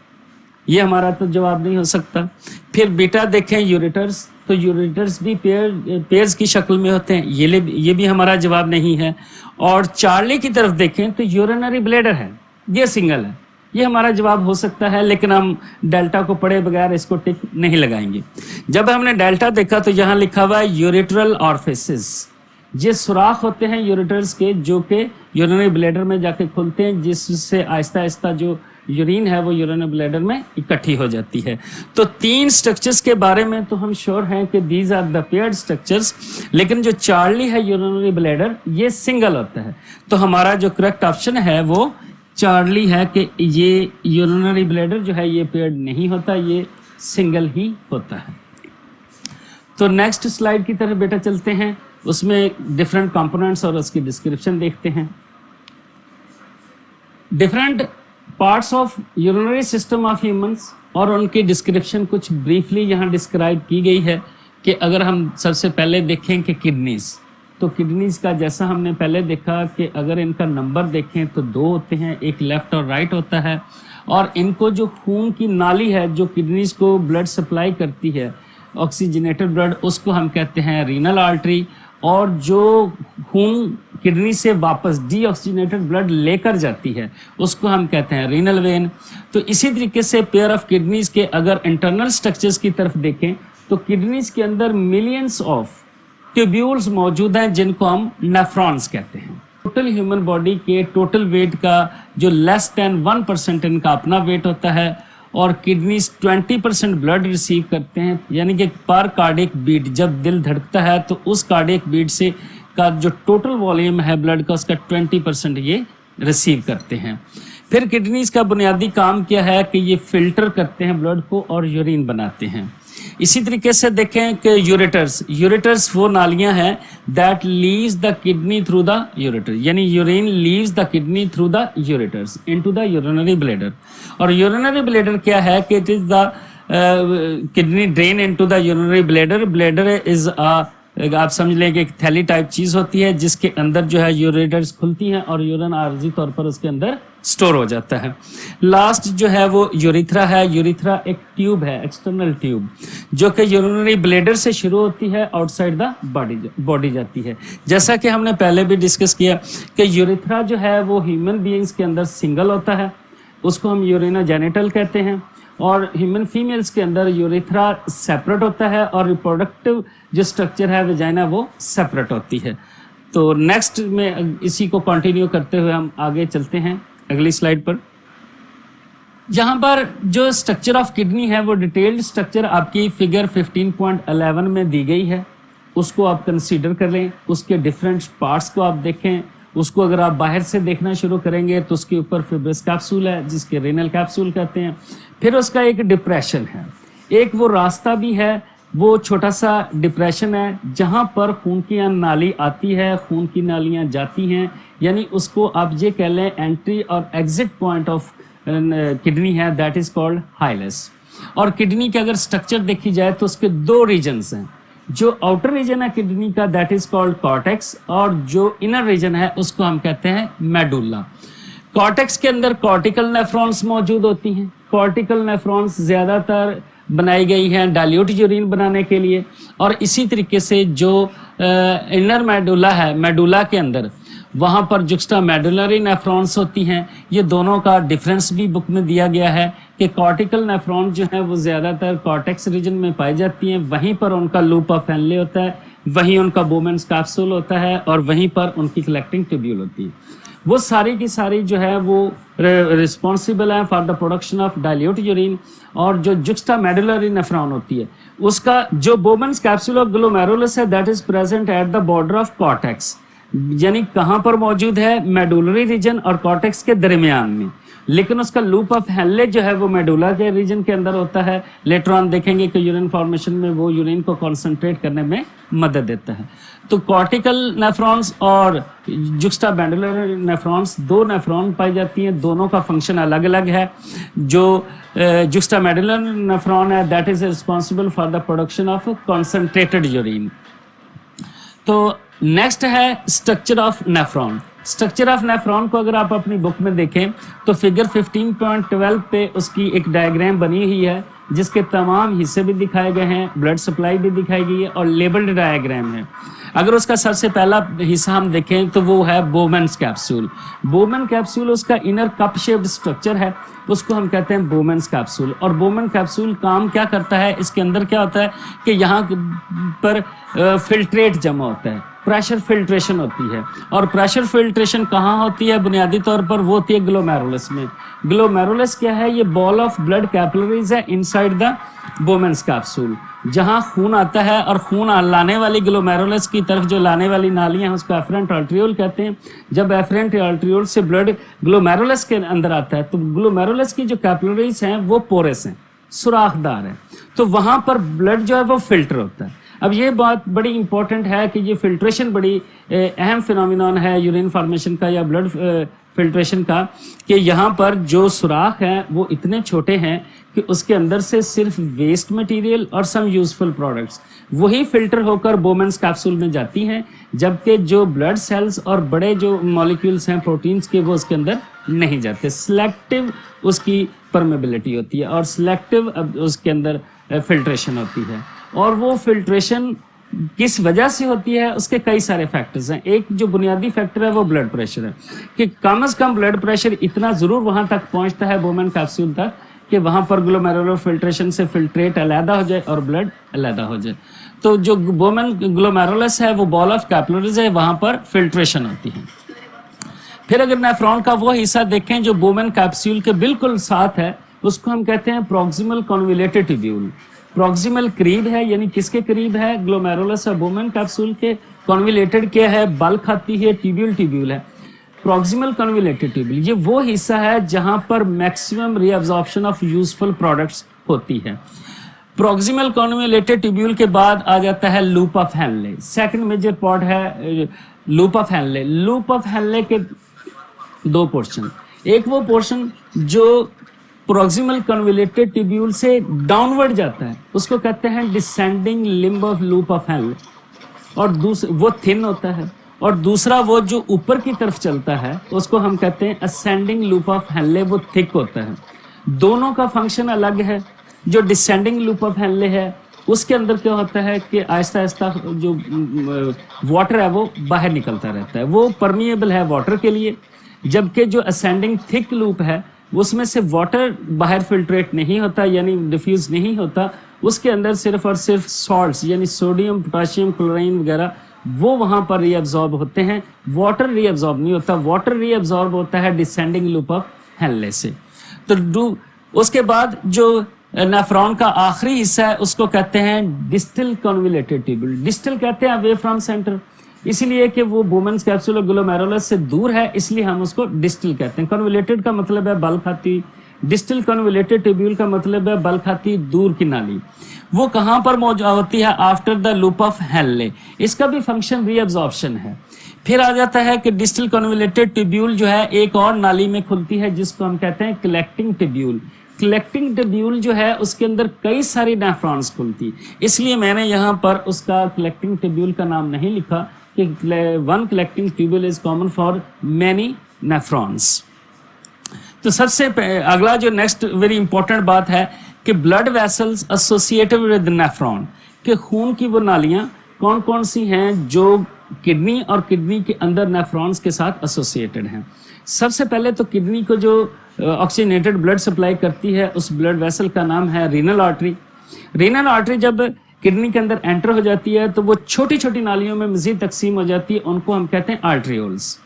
ये हमारा तो जवाब नहीं हो सकता। फिर बीटा देखें यूरेटर्स, तो यूरेटर्स भी पेयर्स की शक्ल में होते हैं, ये भी हमारा जवाब नहीं है। और चार्ली की तरफ देखें तो यूरिनरी ब्लैडर है, ये सिंगल है, ये हमारा जवाब हो सकता है, लेकिन हम डेल्टा को पढ़े बगैर इसको टिक नहीं लगाएंगे। जब हमने डेल्टा देखा तो यहाँ लिखा हुआ है यूरेट्रल ऑरिफिसेस, ये सुराख होते हैं यूरेटर्स के जो कि यूरिनरी ब्लैडर में जाके खुलते हैं, जिससे आहिस्ता आहिस्ता जो यूरिन है वो यूरिनरी ब्लैडर में इकट्ठी हो जाती है। तो 3 स्ट्रक्चर्स के बारे में तो हम श्योर हैं कि these are the paired structures, लेकिन जो चार्ली है यूरिनरी ब्लैडर ये सिंगल होता है। तो हमारा जो करेक्ट ऑप्शन है वो चार्ली है कि ये यूरिनरी ब्लैडर जो है ये पेयर्ड नहीं होता, ये सिंगल ही होता है। तो नेक्स्ट स्लाइड की तरफ बेटा चलते हैं, उसमें डिफरेंट कंपोनेंट्स और उसकी डिस्क्रिप्शन देखते हैं। Different parts of urinary system of humans और उनकी डिस्क्रिप्शन कुछ ब्रीफली यहाँ डिस्क्राइब की गई है कि अगर हम सबसे पहले देखें कि किडनीज, तो किडनीज का जैसा हमने पहले देखा कि अगर इनका नंबर देखें तो 2 होते हैं, एक लेफ्ट और राइट होता है। और इनको जो खून की नाली है जो किडनीज को ब्लड सप्लाई करती है, ऑक्सीजनेटेड ब्लड, उसको हम कहते हैं रीनल आर्टरी। और जो खून किडनी से वापस डीऑक्सीजनेटेड ब्लड लेकर जाती है उसको हम कहते हैं रीनल वेन। तो इसी तरीके से पेयर ऑफ किडनीज के अगर इंटरनल स्ट्रक्चर्स की तरफ देखें तो किडनीज के अंदर मिलियंस ऑफ ट्यूब्यूल्स मौजूद हैं जिनको हम नेफ्रॉन्स कहते हैं। टोटल ह्यूमन बॉडी के टोटल वेट का जो लेस देन 1% इनका अपना वेट होता है और किडनीज 20% ब्लड रिसीव करते हैं, यानी कि पर कार्डियक बीट जब दिल धड़कता है तो उस कार्डियक बीट से का जो टोटल वॉल्यूम है ब्लड का उसका 20% ये रिसीव करते हैं। फिर किडनीज का बुनियादी काम क्या है कि ये फिल्टर करते हैं ब्लड को और यूरिन बनाते हैं। इसी तरीके से देखें कि यूरेटर्स वो नालियां हैं that leaves the kidney through the ureter, यानी urine leaves the kidney through the ureters into the urinary bladder. और यूरिनरी ब्लैडर क्या है कि it is the kidney drain into the urinary bladder. Bladder is आप समझ लें कि एक थैली टाइप चीज होती है जिसके अंदर जो है यूरेटर्स खुलती हैं और यूरिन आर्जी तौर पर उसके अंदर स्टोर हो जाता है। लास्ट जो है वो यूरिथ्रा है। यूरिथ्रा एक ट्यूब है, एक्सटर्नल ट्यूब, जो कि यूरिनरी ब्लैडर से शुरू होती है, आउटसाइड द बॉडी जाती है। जैसा कि हमने पहले भी डिस्कस किया कि यूरिथ्रा जो है वो ह्यूमन बीइंग्स के अंदर सिंगल होता है, उसको हम यूरिना जेनिटल कहते हैं। और ह्यूमन फीमेल्स के अंदर यूरिथ्रा सेपरेट होता है और रिप्रोडक्टिव जो स्ट्रक्चर है वेजाइना वो सेपरेट होती है। तो नेक्स्ट में इसी को कंटिन्यू करते हुए हम आगे चलते हैं अगली स्लाइड पर। यहाँ पर जो स्ट्रक्चर ऑफ किडनी है वो डिटेल्ड स्ट्रक्चर आपकी फिगर 15.11 में दी गई है। उसको आप कंसीडर कर लें, उसके डिफरेंट पार्ट्स को आप देखें। उसको अगर आप बाहर से देखना शुरू करेंगे तो उसके ऊपर फिब्रस कैप्सूल है जिसके रेनल कैप्सूल कहते हैं। फिर उसका एक डिप्रेशन है, एक वो रास्ता भी है, वो छोटा सा डिप्रेशन है जहाँ पर खून की नाली आती है, खून की नालियाँ जाती हैं, यानी उसको आप ये कह लें एंट्री और एग्जिट पॉइंट ऑफ किडनी है, दैट इज़ कॉल्ड हाइलेस। और किडनी के अगर स्ट्रक्चर देखी जाए तो उसके दो रीजन्स हैं, जो आउटर रीजन है किडनी का दैट इज कॉल्ड कॉर्टेक्स, और जो इनर रीजन है उसको हम कहते हैं मेडुला। कॉर्टेक्स के अंदर कॉर्टिकल नेफ्रॉन्स मौजूद होती हैं। कॉर्टिकल नेफ्रॉन्स ज़्यादातर बनाई गई हैं डाइल्यूट यूरिन बनाने के लिए, और इसी तरीके से जो इनर मेडुला है, मेडुला के अंदर वहाँ पर जुक्स्टा मेडुलरी नेफ्रॉन्स होती हैं। ये दोनों का डिफरेंस भी बुक में दिया गया है कि कॉर्टिकल नेफ्रॉन जो है वो ज़्यादातर कॉर्टेक्स रीजन में पाई जाती हैं, वहीं पर उनका लूप ऑफ हेनले होता है, वहीं उनका बोमेंस कैप्सूल होता है, और वहीं पर उनकी कलेक्टिंग ट्यूब्यूल होती है। वो सारी की सारी जो है वो रिस्पॉन्सिबल है for the production of dilute urine. और जो जुक्स्टा मेडुलरी नेफ्रॉन होती है उसका जो बोमेंस कैप्सूल ऑफ ग्लोमेरुलस है that is present at the border of cortex, यानी कहाँ पर मौजूद है, मेडुलरी रीजन और कॉर्टेक्स के दरमियान में। लेकिन उसका लूप ऑफ हेनले जो है वो मेडुला के रीजन के अंदर होता है। लेटर ऑन देखेंगे कि यूरिन फॉर्मेशन में वो यूरिन को कॉन्सेंट्रेट करने में मदद देता है। तो कॉर्टिकल नेफ्रॉन्स और जुक्स्टा मेडुलरी नेफ्रॉन्स दो नेफ्रॉन पाई जाती हैं, दोनों का फंक्शन अलग अलग है। जो जुक्स्टा मेडुलरी नेफ्रॉन है that is responsible for the production of concentrated urine. तो नेक्स्ट है structure of nephron. Structure of nephron को अगर आप अपनी बुक में देखें तो फिगर 15.12 पे उसकी एक डायग्राम बनी हुई है जिसके तमाम हिस्से भी दिखाए गए हैं, ब्लड सप्लाई भी दिखाई गई है और लेबल्ड डायग्राम है। अगर उसका सबसे पहला हिस्सा हम देखें तो वो है बोमेंस कैप्सूल। बोमेन कैप्सूल उसका इनर कप शेप्ड स्ट्रक्चर है, उसको हम कहते हैं बोमेंस कैप्सूल। और बोमेन कैप्सूल काम क्या करता है, इसके अंदर क्या होता है कि यहाँ पर फिल्ट्रेट जमा होता है, प्रेशर फिल्ट्रेशन होती है। और प्रेशर फिल्ट्रेशन कहाँ होती है, बुनियादी तौर पर वो होती है ग्लोमेरुलस में। ग्लोमेरुलस क्या है, ये बॉल ऑफ ब्लड कैपिलरीज है इनसाइड द बोमेंस कैप्सूल, जहाँ खून आता है और खून लाने वाली ग्लोमेरुलस की तरफ जो लाने वाली नालियाँ हैं उसको एफरेंट आर्टरियोल कहते हैं। जब एफरेंट आर्टरियोल से ब्लड ग्लोमेरुलस के अंदर आता है तो ग्लोमेरुलस की जो कैपिलरीज हैं वो पोरस हैं, सुराखदार हैं, तो वहाँ पर ब्लड जो है वो फिल्टर होता है। अब ये बात बड़ी इंपॉर्टेंट है कि ये फिल्ट्रेशन बड़ी अहम फिनोमिनॉन है यूरिन फॉर्मेशन का या ब्लड फिल्ट्रेशन का, कि यहाँ पर जो सुराख हैं वो इतने छोटे हैं कि उसके अंदर से सिर्फ वेस्ट मटेरियल और सम यूजफुल प्रोडक्ट्स वही फिल्टर होकर बोमेंस कैप्सूल में जाती हैं, जबकि जो ब्लड सेल्स और बड़े जो मॉलिक्यूल्स हैं प्रोटीन्स के वो उसके अंदर नहीं जाते। सिलेक्टिव उसकी परमेबिलिटी होती है और सिलेक्टिव उसके अंदर फिल्ट्रेशन होती है। और वो फिल्ट्रेशन किस वजह से होती है, उसके कई सारे फैक्टर्स हैं। एक जो बुनियादी फैक्टर है वो ब्लड प्रेशर है कि कम से कम ब्लड प्रेशर इतना ज़रूर वहाँ तक पहुँचता है बोमेन कैप्सूल तक कि वहाँ पर ग्लोमेरुलर फिल्ट्रेशन से फिल्ट्रेट अलहदा हो जाए और ब्लड अलहदा हो जाए। तो जो बोमेन ग्लोमेरुलस है वो बॉल ऑफ कैपिलरीज है, वहाँ पर फिल्ट्रेशन होती है। फिर अगर नेफ्रॉन का वो हिस्सा देखें जो बोमेन कैप्सूल के बिल्कुल साथ है, उसको हम कहते हैं प्रॉक्सिमल कॉन्वोल्यूटेड ट्यूब्यूल। प्रॉक्सिमल करीब है, यानी किसके करीब है, ग्लोमेरुलस और बोमेन कैप्सूल के। कॉन्वोल्यूटेड क्या है, बल खाती है, ट्यूब्यूल है। प्रॉक्सिमल कॉन्वोल्यूटेड ट्यूब्यूल ये वो हिस्सा है जहां पर maximum reabsorption of useful products होती है। प्रॉक्सिमल कॉन्वोल्यूटेड ट्यूब्यूल के बाद आ जाता है loop of Henle. Second major part है loop of Henle. Loop of Henle के दो पोर्शन, एक वो पोर्शन जो प्रॉक्सिमल कन्वोल्यूटेड ट्यूब्यूल से डाउनवर्ड जाता है उसको कहते हैं descending limb of loop of Henle, और वो थिन होता है। और दूसरा वो जो ऊपर की तरफ चलता है उसको हम कहते हैं असेंडिंग लूप ऑफ हेनले, वो थिक होता है। दोनों का फंक्शन अलग है। जो डिसेंडिंग लूप ऑफ हेनले है उसके अंदर क्या होता है कि आहिस्ता आहिस्ता जो वाटर है वो बाहर निकलता रहता है, वो परमिएबल है वाटर के लिए। जबकि जो असेंडिंग थिक लूप है उसमें से वाटर बाहर फिल्ट्रेट नहीं होता, यानी डिफ्यूज नहीं होता, उसके अंदर सिर्फ और सिर्फ सॉल्ट्स यानी सोडियम, पोटाशियम, क्लोरीन वगैरह वो वहाँ पर रीअब्जॉर्ब होते हैं। वाटर रीअब्जॉर्ब नहीं होता, वाटर रीअब्जॉर्ब होता है डिसेंडिंग लूप ऑफ हेनले से। तो उसके बाद जो नेफ्रॉन का आखिरी हिस्सा है उसको कहते हैं डिस्टल कन्वोल्यूटेड ट्यूब्यूल। डिस्टल कहते हैं अवे फ्रॉम सेंटर, इसलिए कि वो बोमेंस कैप्सूल और ग्लोमेरुलस से दूर है, इसलिए हम उसको डिस्टल कहते हैं। कन्वोल्यूटेड का मतलब है बल खाती, डिस्टल कन्वोल्यूटेड ट्यूब्यूल का मतलब है बल खाती दूर की नाली। वो कहाँ पर मौजूद होती है? After the loop of Henley. इसका भी फंक्शन रीअब्जॉर्प्शन है। फिर आ जाता है कि डिस्टल कन्वोल्यूटेड ट्यूब्यूल जो है एक और नाली में खुलती है जिसको हम कहते हैं कलेक्टिंग ट्यूब्यूल। कलेक्टिंग ट्यूब्यूल जो है उसके अंदर कई सारी नेफ्रॉन्स खुलती, इसलिए मैंने यहाँ पर उसका कलेक्टिंग ट्यूब्यूल का नाम नहीं लिखा कि one collecting tubule is common for many nephrons. तो सबसे अगला जो नेक्स्ट वेरी इंपॉर्टेंट बात है कि blood vessels associated with nephron, कि खून की वो नालियां कौन कौन सी हैं जो किडनी और किडनी के अंदर नेफ्रॉन्स के साथ एसोसिएटेड हैं। सबसे पहले तो किडनी को जो ऑक्सीजनेटेड ब्लड सप्लाई करती है उस ब्लड वेसल का नाम है रीनल आर्टरी। रीनल आर्टरी जब किडनी के अंदर एंटर हो जाती है तो वो छोटी छोटी नालियों में मजीद तकसीम हो जाती है, उनको हम कहते हैं आर्ट्रियोल्स।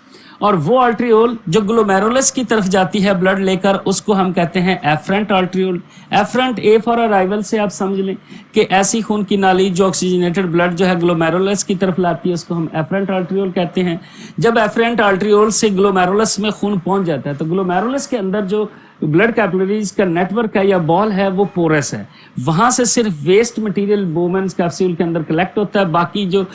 और वो आर्ट्रियोल जो ग्लोमेरुलस की तरफ जाती है ब्लड लेकर उसको हम कहते हैं efferent arteriole. Efferent A for arrival से आप समझ लें कि ऐसी खून की नाली जो ऑक्सीजनेटेड ब्लड जो है ग्लोमेरुलस की तरफ लाती है उसको हम एफरेंट आर्ट्रियोल कहते हैं। जब एफरेंट आर्ट्रियोल से ग्लोमेरुलस में खून पहुंच जाता है तो ग्लोमेरुलस के अंदर जो ब्लड कैपिलरीज का नेटवर्क है या बॉल है वो पोरस है, वहां से सिर्फ वेस्ट मटेरियल बोमेंस कैप्सूल के अंदर कलेक्ट होता है, बाकी जो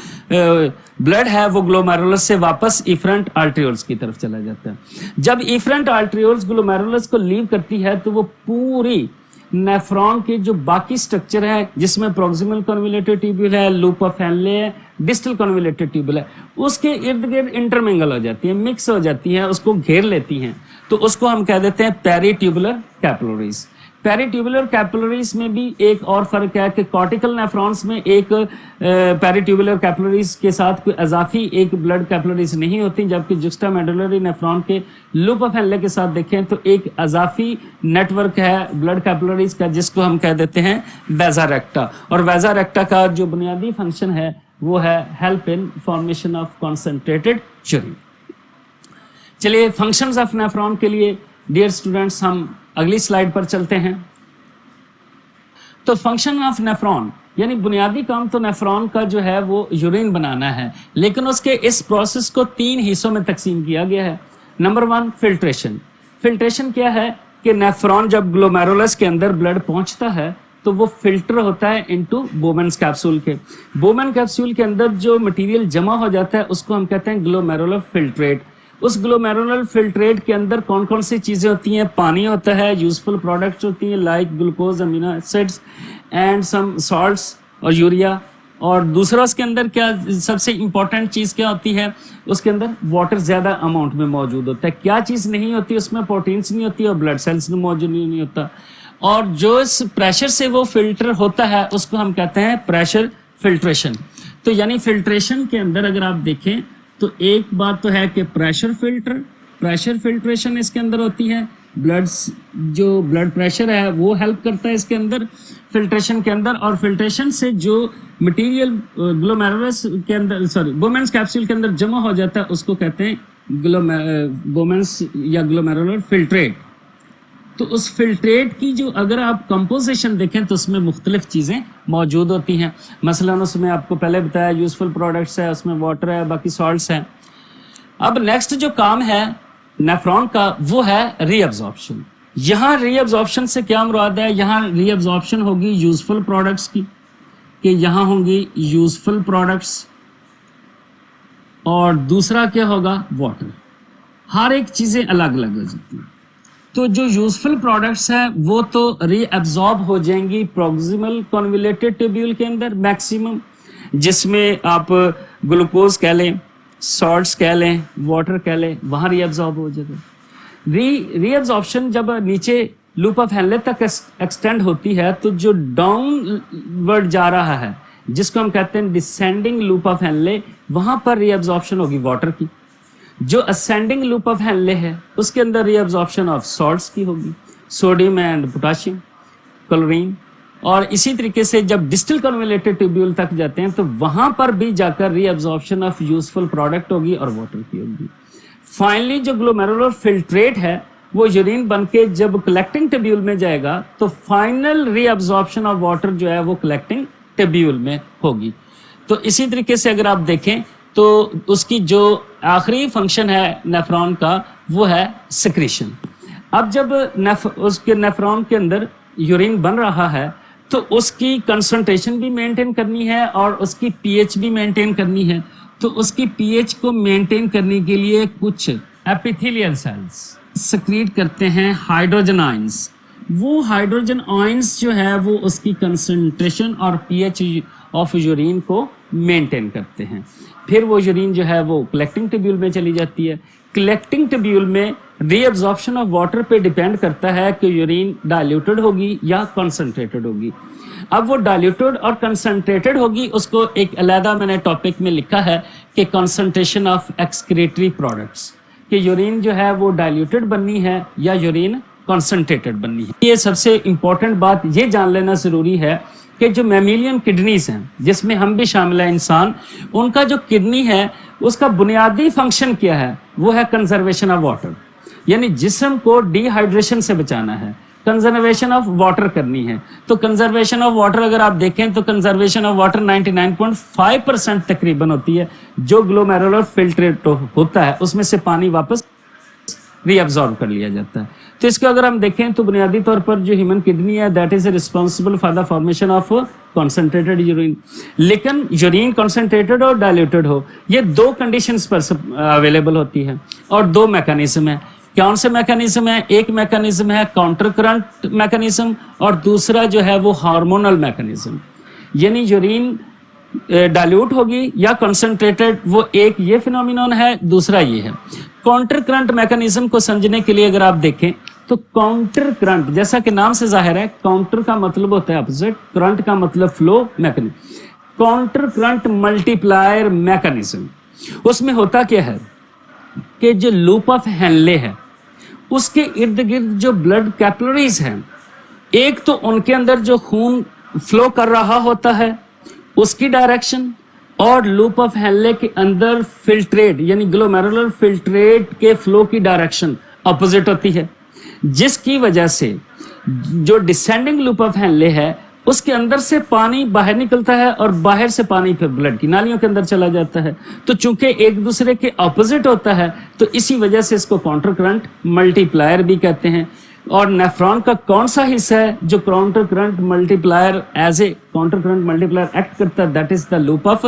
ब्लड है वो ग्लोमेरुलस से वापस इफरेंट आर्ट्रियोल्स की तरफ चला जाता है। जब इफरेंट आर्ट्रियोल्स ग्लोमेरुलस को लीव करती है तो वो पूरी नेफ्रॉन के जो बाकी स्ट्रक्चर है जिसमें प्रोक्सिमल कन्वोल्यूटेड ट्यूब्यूल है, लूप ऑफ हेनले है, डिस्टल कन्वोल्यूटेड ट्यूब्यूल है, उसके इर्द गिर्द इंटरमिंगल हो जाती है, मिक्स हो जाती है, उसको घेर लेती हैं, तो उसको हम कह देते हैं पेरीट्यूबुलर कैपिलरीज। पेरीट्यूबुलर कैपिलरीज में भी एक और फर्क है कि कॉर्टिकल नेफ्रॉन्स में एक पेरीट्यूबुलर कैपिलरीज के साथ कोई अजाफी एक ब्लड कैपिलरीज नहीं होती, जबकि जुक्स्टामेडुलरी नेफ्रॉन के लूप ऑफ हेनले के साथ देखें तो एक अजाफी नेटवर्क है ब्लड कैपिलरीज का जिसको हम कह देते हैं वेजा रेक्टा। और वेजा रेक्टा का जो बुनियादी फंक्शन है वो है help in formation of concentrated urine. चलिए फंक्शंस ऑफ नेफ्रॉन के लिए डियर स्टूडेंट्स हम अगली स्लाइड पर चलते हैं। तो फंक्शन ऑफ नेफ्रॉन यानी बुनियादी काम तो नेफ्रॉन का जो है वो यूरिन बनाना है, लेकिन उसके इस प्रोसेस को 3 हिस्सों में तकसीम किया गया है। Number 1 filtration. फिल्ट्रेशन क्या है कि नेफ्रॉन जब ग्लोमेरुलस के अंदर ब्लड पहुंचता है तो वो फिल्टर होता है इनटू बोमेंस कैप्सूल के। बोमेन कैप्सूल के अंदर जो मटेरियल जमा हो जाता है उसको हम कहते हैं ग्लोमेरुलर फिल्ट्रेट। उस ग्लोमेरुलर फिल्ट्रेट के अंदर कौन कौन सी चीज़ें होती हैं? पानी होता है, यूजफुल प्रोडक्ट्स होती हैं like glucose, amino acids and some salts और यूरिया। और दूसरा उसके अंदर क्या सबसे इंपॉर्टेंट चीज़ क्या होती है? उसके अंदर वाटर ज़्यादा अमाउंट में मौजूद होता है। क्या चीज़ नहीं होती उसमें? प्रोटीन्स नहीं होती और ब्लड सेल्स में मौजूद नहीं होता। और जो इस प्रेशर से वो फिल्टर होता है उसको हम कहते हैं प्रेशर फिल्ट्रेशन। तो यानी फिल्ट्रेशन के अंदर अगर आप देखें तो एक बात तो है कि प्रेशर फिल्ट्रेशन इसके अंदर होती है, जो ब्लड प्रेशर है वो हेल्प करता है इसके अंदर फिल्ट्रेशन के अंदर। और फिल्ट्रेशन से जो मटेरियल ग्लोमेरुलस के अंदर बोमेंस कैप्सूल के अंदर जमा हो जाता है उसको कहते हैं बोमेंस या ग्लोमेरुलर फिल्ट्रेट। तो उस फिल्ट्रेट की जो अगर आप कंपोजिशन देखें तो उसमें मुख्तलिफ चीज़ें मौजूद होती हैं। मसलन उसमें आपको पहले बताया यूजफुल प्रोडक्ट्स है, उसमें वाटर है, बाकी सॉल्ट्स हैं। अब नेक्स्ट जो काम है नेफ्रॉन का वो है रीअब्जॉर्प्शन। यहाँ रीअब्जॉर्प्शन से क्या मुराद है? यहाँ रीअब्जॉर्प्शन होगी यूजफुल प्रोडक्ट्स की, कि यहाँ होंगी यूजफुल प्रोडक्ट्स और दूसरा क्या होगा? वाटर। हर एक चीज़ें अलग अलग हो जाती हैं। तो जो यूजफुल प्रोडक्ट्स हैं वो तो रीअब्जॉर्ब हो जाएंगी प्रोक्सिमल कन्वोल्यूटेड ट्यूब्यूल के अंदर मैक्सिमम, जिसमें आप ग्लूकोज कह लें, सॉल्ट्स कह लें, वाटर कह लें, वहाँ रीअब्जॉर्ब हो जाएगा। रीअब्जॉर्प्शन जब नीचे लूप ऑफ हेनले तक एक्सटेंड होती है तो जो डाउनवर्ड जा रहा है जिसको हम कहते हैं डिसेंडिंग लूप ऑफ हेनले, वहाँ पर रीअब्जॉर्प्शन होगी वाटर की। जो असेंडिंग लूप ऑफ हेनले है उसके अंदर रीअब्जॉर्प्शन ऑफ सॉल्ट्स की होगी, सोडियम एंड पोटाशियम, क्लोरीन। और इसी तरीके से जब डिस्टल कन्वोल्यूटेड ट्यूब्यूल तक जाते हैं तो वहां पर भी जाकर रीअब्जॉर्प्शन ऑफ यूजफुल प्रोडक्ट होगी और वाटर की होगी। फाइनली जो ग्लोमेरुलर फिल्ट्रेट है वो यूरिन बन के जब कलेक्टिंग टिब्यूल में जाएगा तो फाइनल रीअब्जॉर्प्शन ऑफ वाटर जो है वो कलेक्टिंग टिब्यूल में होगी। तो इसी तरीके से अगर आप देखें तो उसकी जो आखिरी फंक्शन है नेफ्रॉन का वो है सिक्रीशन। अब जब उसके नेफ्रॉन के अंदर यूरिन बन रहा है तो उसकी कंसंट्रेशन भी मेंटेन करनी है और उसकी पीएच भी मेंटेन करनी है। तो उसकी पीएच को मेंटेन करने के लिए कुछ एपिथेलियल सेल्स सक्रीट करते हैं हाइड्रोजन आयंस। वो हाइड्रोजन आयंस जो है वो उसकी कंसंट्रेशन और पीएच ऑफ यूरिन को मेंटेन करते हैं। फिर वो यूरिन जो है वो कलेक्टिंग टिब्यूल में चली जाती है। कलेक्टिंग टिब्यूल में रीअब्जॉर्प्शन ऑफ वाटर पे डिपेंड करता है कि यूरिन डाइल्यूटेड होगी या कंसंट्रेटेड होगी। अब वो डाइल्यूटेड और कंसंट्रेटेड होगी उसको एक अलग मैंने टॉपिक में लिखा है कि कंसंट्रेशन ऑफ एक्सक्रीटरी प्रोडक्ट्स, कि यूरिन जो है वो डाइल्यूटेड बननी है या यूरिन कंसंट्रेटेड बननी है। ये सबसे इंपॉर्टेंट बात ये जान लेना ज़रूरी है कि जो मैमिलियन किडनीज हैं जिसमें हम भी शामिल हैं इंसान, उनका जो किडनी है उसका बुनियादी फंक्शन क्या है, वो है कंजर्वेशन ऑफ वाटर, यानी जिस्म को डिहाइड्रेशन से बचाना है, कंजर्वेशन ऑफ वाटर करनी है। तो कंजर्वेशन ऑफ वाटर अगर आप देखें तो कंजर्वेशन ऑफ वाटर 99.5% तकरीबन होती है। जो ग्लोमेरुलर फिल्ट्रेट होता है उसमें से पानी वापस रीअब्सॉर्ब कर लिया जाता है। तो इसको अगर हम देखें तो बुनियादी तौर पर जो ह्यूमन किडनी है that is responsible for the formation of concentrated urine. लेकिन यूरिन कॉन्सेंट्रेटेड और डाइल्यूटेड हो, ये दो कंडीशंस पर अवेलेबल होती है और दो मैकेनिज्म है। कौन से मैकेनिज्म है? एक मैकेनिज्म है काउंटर करंट मैकेनिज्म और दूसरा जो है वो हार्मोनल मैकेनिज्म। यानी यूरिन डाइल्यूट होगी या कंसंट्रेटेड, वो एक ये फिनोमिनन है, दूसरा ये है। काउंटर करंट मैकेनिज्म को समझने के लिए अगर आप देखें तो काउंटर करंट जैसा कि नाम से जाहिर है, काउंटर का मतलब होता है अपोजिट, करंट का मतलब flow mechanism. Counter current multiplier mechanism, उसमें होता क्या है कि जो लूप ऑफ हेनले है उसके इर्द गिर्द जो ब्लड कैपिलरीज हैं, एक तो उनके अंदर जो खून फ्लो कर रहा होता है उसकी डायरेक्शन, और लूप ऑफ हेनले के अंदर फिल्ट्रेट यानी ग्लोमेरुलर फिल्ट्रेट के फ्लो की डायरेक्शन अपोजिट होती है, जिसकी वजह से जो डिसेंडिंग लूप ऑफ हेनले है उसके अंदर से पानी बाहर निकलता है और बाहर से पानी फिर ब्लड की नालियों के अंदर चला जाता है। तो चूंकि एक दूसरे के ऑपोजिट होता है तो इसी वजह से इसको काउंटर करंट मल्टीप्लायर भी कहते हैं। और नेफ्रॉन का कौन सा हिस्सा है जो counter current multiplier as a counter current multiplier act करता है? That is the loop of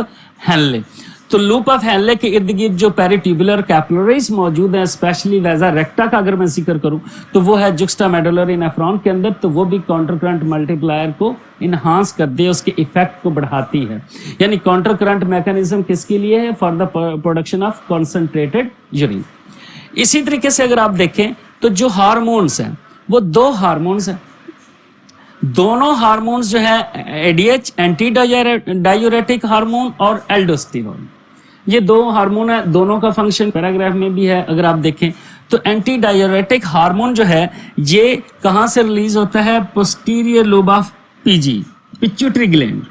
Henle. तो लूप ऑफ हेनले के इर्द गिर्द जो पेरिट्यूबुलर कैपिलरीज मौजूद हैं, स्पेशली वेजा रेक्टा का अगर मैं जिक्र करूं तो वो है जुक्स्टामेडुलरी नेफ्रॉन के अंदर, तो वो भी काउंटर करंट मल्टीप्लायर को इनहांस कर दे, उसके इफेक्ट को बढ़ाती है। यानी काउंटर करंट मैकेनिज्म किसके लिए है? For the production of concentrated urine. इसी तरीके से अगर आप देखें तो जो हार्मोन्स हैं वो दो हार्मोन्स हैं, दोनों हार्मोन्स जो है एडीएच एंटी डायूरेटिक हार्मोन और एल्डोस्टेरोन, ये दो हार्मोन है, दोनों का फंक्शन पैराग्राफ में भी है। अगर आप देखें तो एंटी डायूरेटिक हार्मोन जो है ये कहाँ से रिलीज होता है? Posterior lobe of PG, pituitary gland,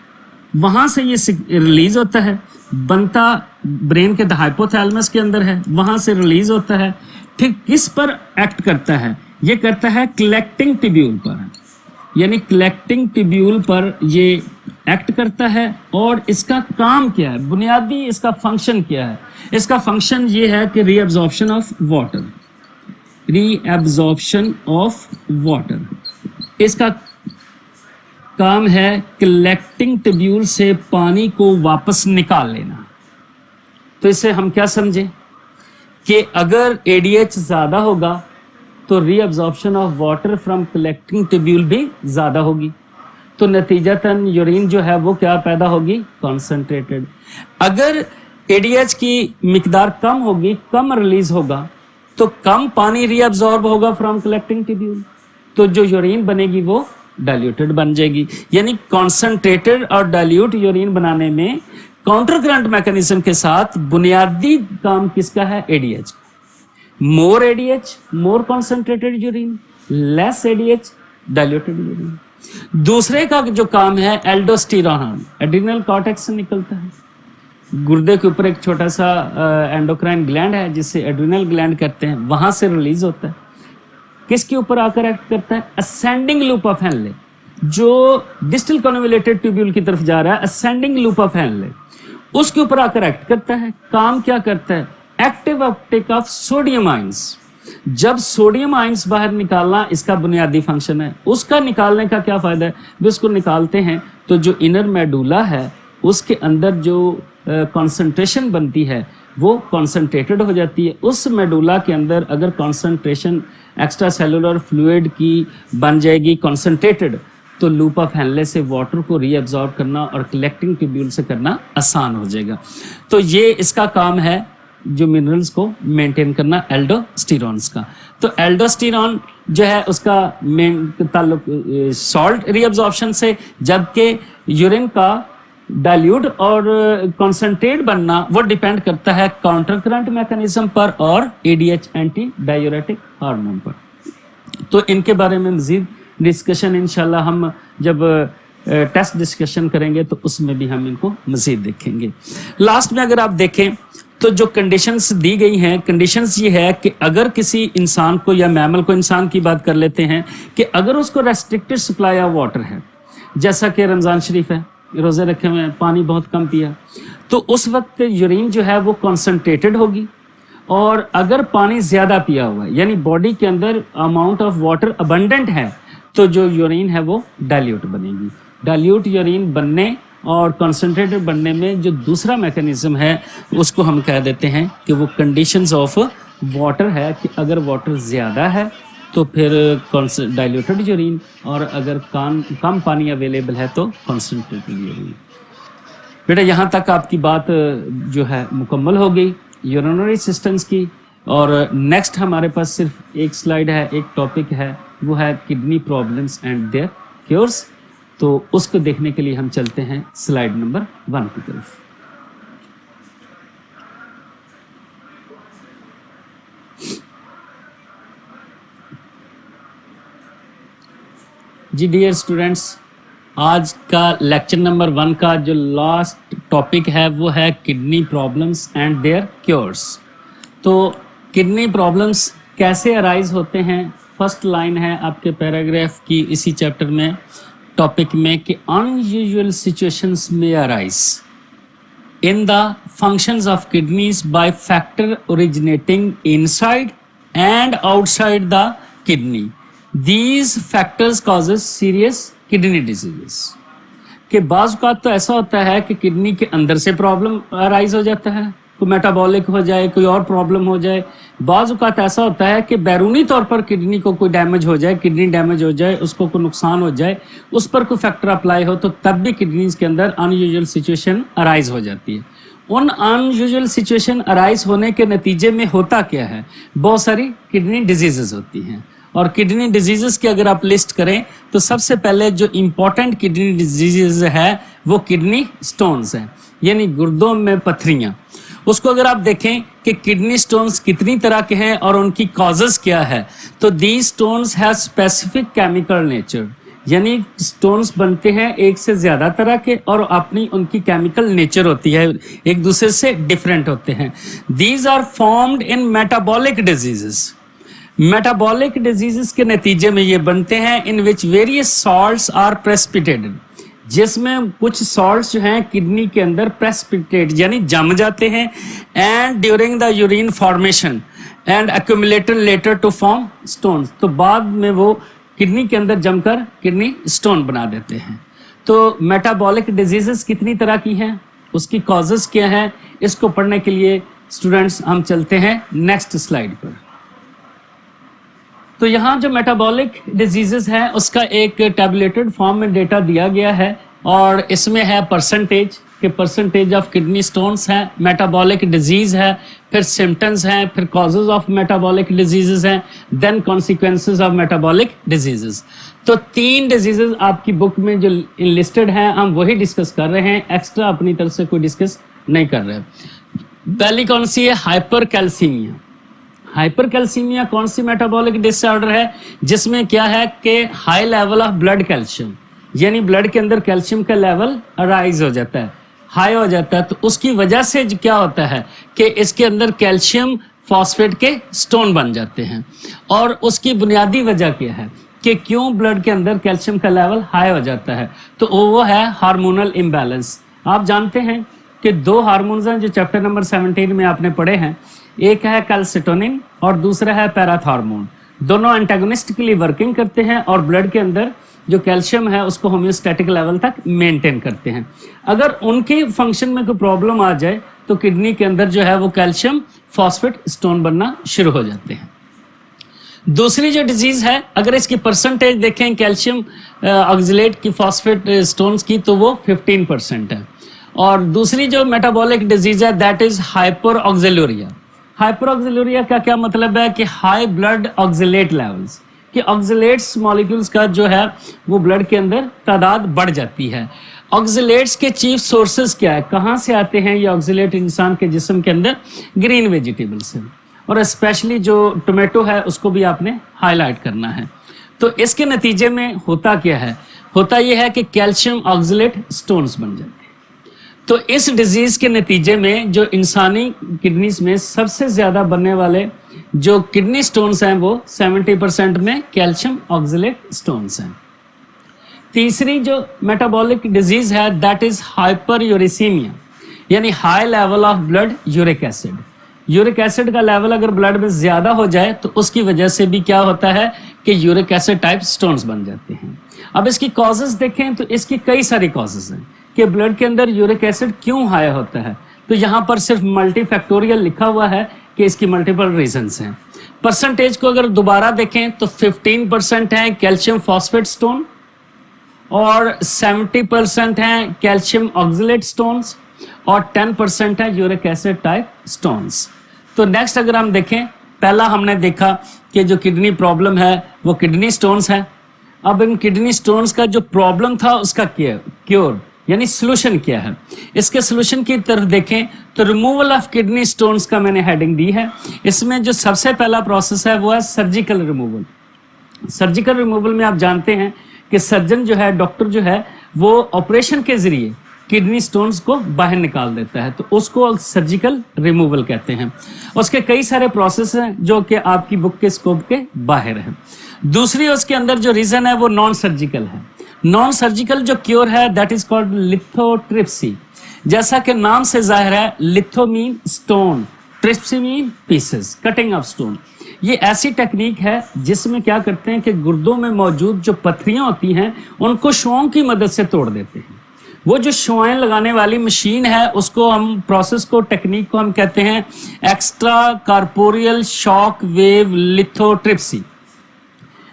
वहां से ये रिलीज होता है, बनता ब्रेन के हाइपोथैलेमस के अंदर है, वहां से रिलीज होता है। फिर किस पर एक्ट करता है? ये करता है कलेक्टिंग टिब्यूल पर, यानी कलेक्टिंग टिब्यूल पर ये एक्ट करता है। और इसका काम क्या है? बुनियादी इसका फंक्शन क्या है? इसका फंक्शन ये है कि reabsorption of water, reabsorption of water, इसका काम है कलेक्टिंग टिब्यूल से पानी को वापस निकाल लेना। तो इससे हम क्या समझें कि अगर एडीएच ज्यादा होगा तो reabsorption of water from collecting tubule भी ज्यादा होगी, तो नतीजतन यूरिन जो है वो क्या पैदा होगी? कॉन्सेंट्रेटेड। अगर एडीएच की मिकदार कम होगी, कम रिलीज होगा, तो कम पानी रीअब्जॉर्ब होगा फ्रॉम कलेक्टिंग टिब्यूल, तो जो यूरिन बनेगी वो डाइल्यूटेड बन जाएगी। यानी कॉन्सेंट्रेटेड और डाइल्यूट यूरिन बनाने में काउंटर करंट मैकेनिज्म के साथ बुनियादी काम किसका है? ADH. More ADH more concentrated urine, less ADH diluted urine. दूसरे का जो काम है एल्डोस्टेरोन, एड्रिनल कॉर्टेक्स से निकलता है। गुर्दे के ऊपर एक छोटा सा एंडोक्राइन ग्लैंड है जिसे एड्रिनल ग्लैंड कहते हैं, वहां से रिलीज होता है। किसके ऊपर आकर एक्ट करता है? असेंडिंग लूप ऑफ हेनले, जो डिस्टल कन्वोल्यूटेड ट्यूब्यूल की तरफ जा रहा है, असेंडिंग लूप ऑफ हेनले, उसके ऊपर आकर एक्ट करता है। काम क्या करता है? Active Uptake of sodium ions. जब सोडियम आयंस बाहर निकालना इसका बुनियादी फंक्शन है। उसका निकालने का क्या फायदा है? भी उसको निकालते हैं तो जो इनर मेडुला है उसके अंदर जो कॉन्सेंट्रेशन बनती है वो कॉन्सेंट्रेटेड हो जाती है। उस मेडुला के अंदर अगर कॉन्सेंट्रेशन एक्स्ट्रा सेलुलर फ्लूइड की बन जाएगी कॉन्सेंट्रेटेड, तो लूप ऑफ हेनले से वाटर को रीअब्जॉर्ब करना और कलेक्टिंग ट्यूब्यूल से करना आसान हो जाएगा। तो ये इसका काम है जो मिनरल्स को मेंटेन करना, एल्डोस्टेरॉन्स का। तो एल्डोस्टेरॉन जो है उसका मेन ताल्लुक सॉल्ट रीअब्जॉर्प्शन से, जबकि यूरिन का डाइल्यूट और कॉन्सेंट्रेट बनना वो डिपेंड करता है काउंटर करंट मैकेनिज्म पर और एडीएच एंटी डायूरेटिक हार्मोन पर। तो इनके बारे में मजीद डिस्कशन इंशाल्लाह हम जब टेस्ट डिस्कशन करेंगे तो उसमें भी हम इनको मजीद देखेंगे। लास्ट में अगर आप देखें तो जो कंडीशंस दी गई हैं, कंडीशंस ये है कि अगर किसी इंसान को या मैमल को, इंसान की बात कर लेते हैं, कि अगर उसको रेस्ट्रिक्टेड सप्लाई ऑफ वाटर है, जैसा कि रमज़ान शरीफ है, रोज़े रखे हुए हैं, पानी बहुत कम पिया, तो उस वक्त यूरिन जो है वो कॉन्सेंट्रेटेड होगी। और अगर पानी ज़्यादा पिया हुआ है, यानी बॉडी के अंदर अमाउंट ऑफ वाटर अबंडेंट है, तो जो यूरिन है वो डाइल्यूट बनेगी। डाइल्यूट यूरिन बनने और कॉन्सेंट्रेटेड बनने में जो दूसरा मैकेनिज्म है उसको हम कह देते हैं कि वो कंडीशंस ऑफ वाटर है, कि अगर वाटर ज़्यादा है तो फिर डाइल्यूटेड यूरिन, और अगर कम पानी अवेलेबल है तो कॉन्सेंट्रेटेड यूरिन। बेटा यहाँ तक आपकी बात जो है मुकम्मल हो गई यूरिनरी सिस्टम्स की। और नेक्स्ट हमारे पास सिर्फ एक स्लाइड है, एक टॉपिक है, वो है kidney problems and their cures. तो उसको देखने के लिए हम चलते हैं स्लाइड नंबर 1 की तरफ। जी डियर स्टूडेंट्स, आज का लेक्चर नंबर 1 का जो लास्ट टॉपिक है वो है kidney problems and their cures. तो किडनी प्रॉब्लम्स कैसे अराइज होते हैं, फर्स्ट लाइन है आपके पैराग्राफ की इसी चैप्टर में टॉपिक में कि अनयूजुअल सिचुएशंस में arise in the functions of kidneys by factor originating inside and outside the kidney. These factors causes serious kidney diseases। के बाज़ का तो ऐसा होता है कि किडनी के अंदर से प्रॉब्लम अराइज हो जाता है, कोई मेटाबॉलिक हो जाए, कोई और प्रॉब्लम हो जाए। बाज़ का ऐसा होता है कि बैरूनी तौर पर किडनी को कोई डैमेज हो जाए, किडनी डैमेज हो जाए, उसको कोई नुकसान हो जाए, उस पर कोई फैक्टर अप्लाई हो, तो तब भी किडनीज के अंदर अनयूजुअल सिचुएशन अराइज हो जाती है। उन अनयूजुअल सिचुएशन अराइज होने के नतीजे में होता क्या है, बहुत सारी किडनी डिजीजेज होती हैं। और किडनी डिजीजेस की अगर आप लिस्ट करें तो सबसे पहले जो इम्पोर्टेंट किडनी डिजीजेज है वो किडनी स्टोन्स हैं, यानी गुर्दों में पथरियाँ। उसको अगर आप देखें कि किडनी स्टोन्स कितनी तरह के हैं और उनकी कॉजेज क्या है, तो these stones have specific chemical nature, यानी स्टोन्स बनते हैं एक से ज़्यादा तरह के और अपनी उनकी केमिकल नेचर होती है, एक दूसरे से डिफरेंट होते हैं। These are formed in metabolic diseases. Metabolic diseases के नतीजे में ये बनते हैं in which various salts are precipitated, जिसमें कुछ सॉल्ट्स जो हैं किडनी के अंदर प्रेसिपिटेट यानी जम जाते हैं, and during the urine formation and accumulated later to form stones. तो बाद में वो किडनी के अंदर जमकर किडनी स्टोन बना देते हैं। तो मेटाबॉलिक डिजीजेस कितनी तरह की हैं, उसकी कॉजेज क्या हैं, इसको पढ़ने के लिए स्टूडेंट्स हम चलते हैं नेक्स्ट स्लाइड पर। तो यहाँ जो मेटाबॉलिक डिजीजेस हैं उसका एक टैबुलेटेड फॉर्म में डेटा दिया गया है और इसमें है परसेंटेज कि परसेंटेज ऑफ किडनी स्टोन्स हैं, मेटाबॉलिक डिजीज़ है, फिर सिम्टम्स हैं, फिर कॉजेज ऑफ मेटाबॉलिक डिजीजेस हैं, then consequences of metabolic diseases. तो 3 डिजीजेस आपकी बुक में जो लिस्टेड हैं हम वही डिस्कस कर रहे हैं, एक्स्ट्रा अपनी तरफ से कोई डिस्कस नहीं कर रहे। पहली कौन सी है? Hyper calcaemia. हाइपर कैल्सीमिया कौन सी मेटाबॉलिक डिसऑर्डर है जिसमें क्या है कि high level of blood calcium, यानी ब्लड के अंदर कैल्शियम का लेवल अराइज हो जाता है, हाई हो जाता है। तो उसकी वजह से क्या होता है कि इसके अंदर कैल्शियम फॉस्फेट के स्टोन बन जाते हैं। और उसकी बुनियादी वजह क्या है कि क्यों ब्लड के अंदर कैल्शियम का लेवल हाई हो जाता है, तो वो है हार्मोनल इम्बैलेंस। आप जानते हैं कि दो हार्मोन्स हैं जो चैप्टर नंबर 17 में आपने पढ़े हैं, एक है कैल्सिटोनिन और दूसरा है पैराथॉर्मोन। दोनों एंटागोनिस्टिकली वर्किंग करते हैं और ब्लड के अंदर जो कैल्शियम है उसको होम्योस्टैटिक लेवल तक मेंटेन करते हैं। अगर उनके फंक्शन में कोई प्रॉब्लम आ जाए तो किडनी के अंदर जो है वो कैल्शियम फॉस्फेट स्टोन बनना शुरू हो जाते हैं। दूसरी जो डिजीज है, अगर इसकी परसेंटेज देखें कैल्शियम ऑक्सलेट की फॉस्फेट स्टोन्स की, तो वो 15% है। और दूसरी जो मेटाबॉलिक डिजीज है दैट इज हाइपर ऑक्सिलूरिया। हाइपर ऑक्सिलूरिया का क्या मतलब है कि हाई ब्लड ऑक्सलेट लेवल्स, कि ऑक्सलेट्स मॉलिक्यूल्स का जो है वो ब्लड के अंदर तादाद बढ़ जाती है। ऑक्सलेट्स के चीफ सोर्सेज क्या है, कहाँ से आते हैं ये ऑक्सलेट इंसान के जिस्म के अंदर? ग्रीन वेजिटेबल से, और स्पेशली जो टोमेटो है उसको भी आपने हाईलाइट करना है। तो इसके नतीजे में होता क्या है, होता यह है कि कैल्शियम ऑक्सलेट स्टोन्स बन जाते हैं। तो इस डिजीज के नतीजे में जो इंसानी किडनीज में सबसे ज्यादा बनने वाले जो किडनी स्टोन्स हैं वो 70% में कैल्शियम ऑक्सलेट स्टोन्स हैं। तीसरी जो मेटाबॉलिक डिजीज है दैट इज हाइपर यूरेसीमिया, यानी high level of blood uric acid. Uric acid का लेवल अगर ब्लड में ज्यादा हो जाए तो उसकी वजह से भी क्या होता है कि यूरिक एसिड टाइप स्टोन्स बन जाते हैं। अब इसकी कॉजेस देखें तो इसकी कई सारी कॉजेस हैं कि ब्लड के अंदर यूरिक एसिड क्यों हाई होता है। तो यहाँ पर सिर्फ मल्टीफैक्टोरियल लिखा हुआ है कि इसकी मल्टीपल रीजंस हैं। परसेंटेज को अगर दोबारा देखें तो 15% है कैल्शियम फॉस्फेट स्टोन और 70% है कैल्शियम ऑक्सलेट स्टोन्स और 10% है यूरिक एसिड टाइप स्टोन्स। तो नेक्स्ट अगर हम देखें, पहला हमने देखा कि जो किडनी प्रॉब्लम है वो किडनी स्टोन्स है। अब इन किडनी स्टोन्स का जो प्रॉब्लम था उसका क्योर यानी सोल्यूशन क्या है, इसके सोल्यूशन की तरफ देखें तो रिमूवल ऑफ किडनी स्टोन्स का मैंने हेडिंग दी है। इसमें जो सबसे पहला प्रोसेस है वो है सर्जिकल रिमूवल। सर्जिकल रिमूवल में आप जानते हैं कि सर्जन जो है, डॉक्टर जो है, वो ऑपरेशन के जरिए किडनी स्टोन्स को बाहर निकाल देता है, तो उसको सर्जिकल रिमूवल कहते हैं। उसके कई सारे प्रोसेस हैं जो कि आपकी बुक के स्कोप के बाहर है। दूसरी उसके अंदर जो रीजन है वो नॉन सर्जिकल है। नॉन सर्जिकल जो क्योर है दैट इज कॉल्ड लिथोट्रिप्सी। जैसा कि नाम से जाहिर है, litho mean stone, tripsy mean pieces, cutting of stone. ये ऐसी टेक्निक है जिसमें क्या करते हैं कि गुर्दों में मौजूद जो पत्थरियां होती हैं उनको शुआओं की मदद से तोड़ देते हैं। वो जो शुआएं लगाने वाली मशीन है उसको हम प्रोसेस को, टेक्निक को हम कहते हैं extra corporeal shock wave lithotripsy.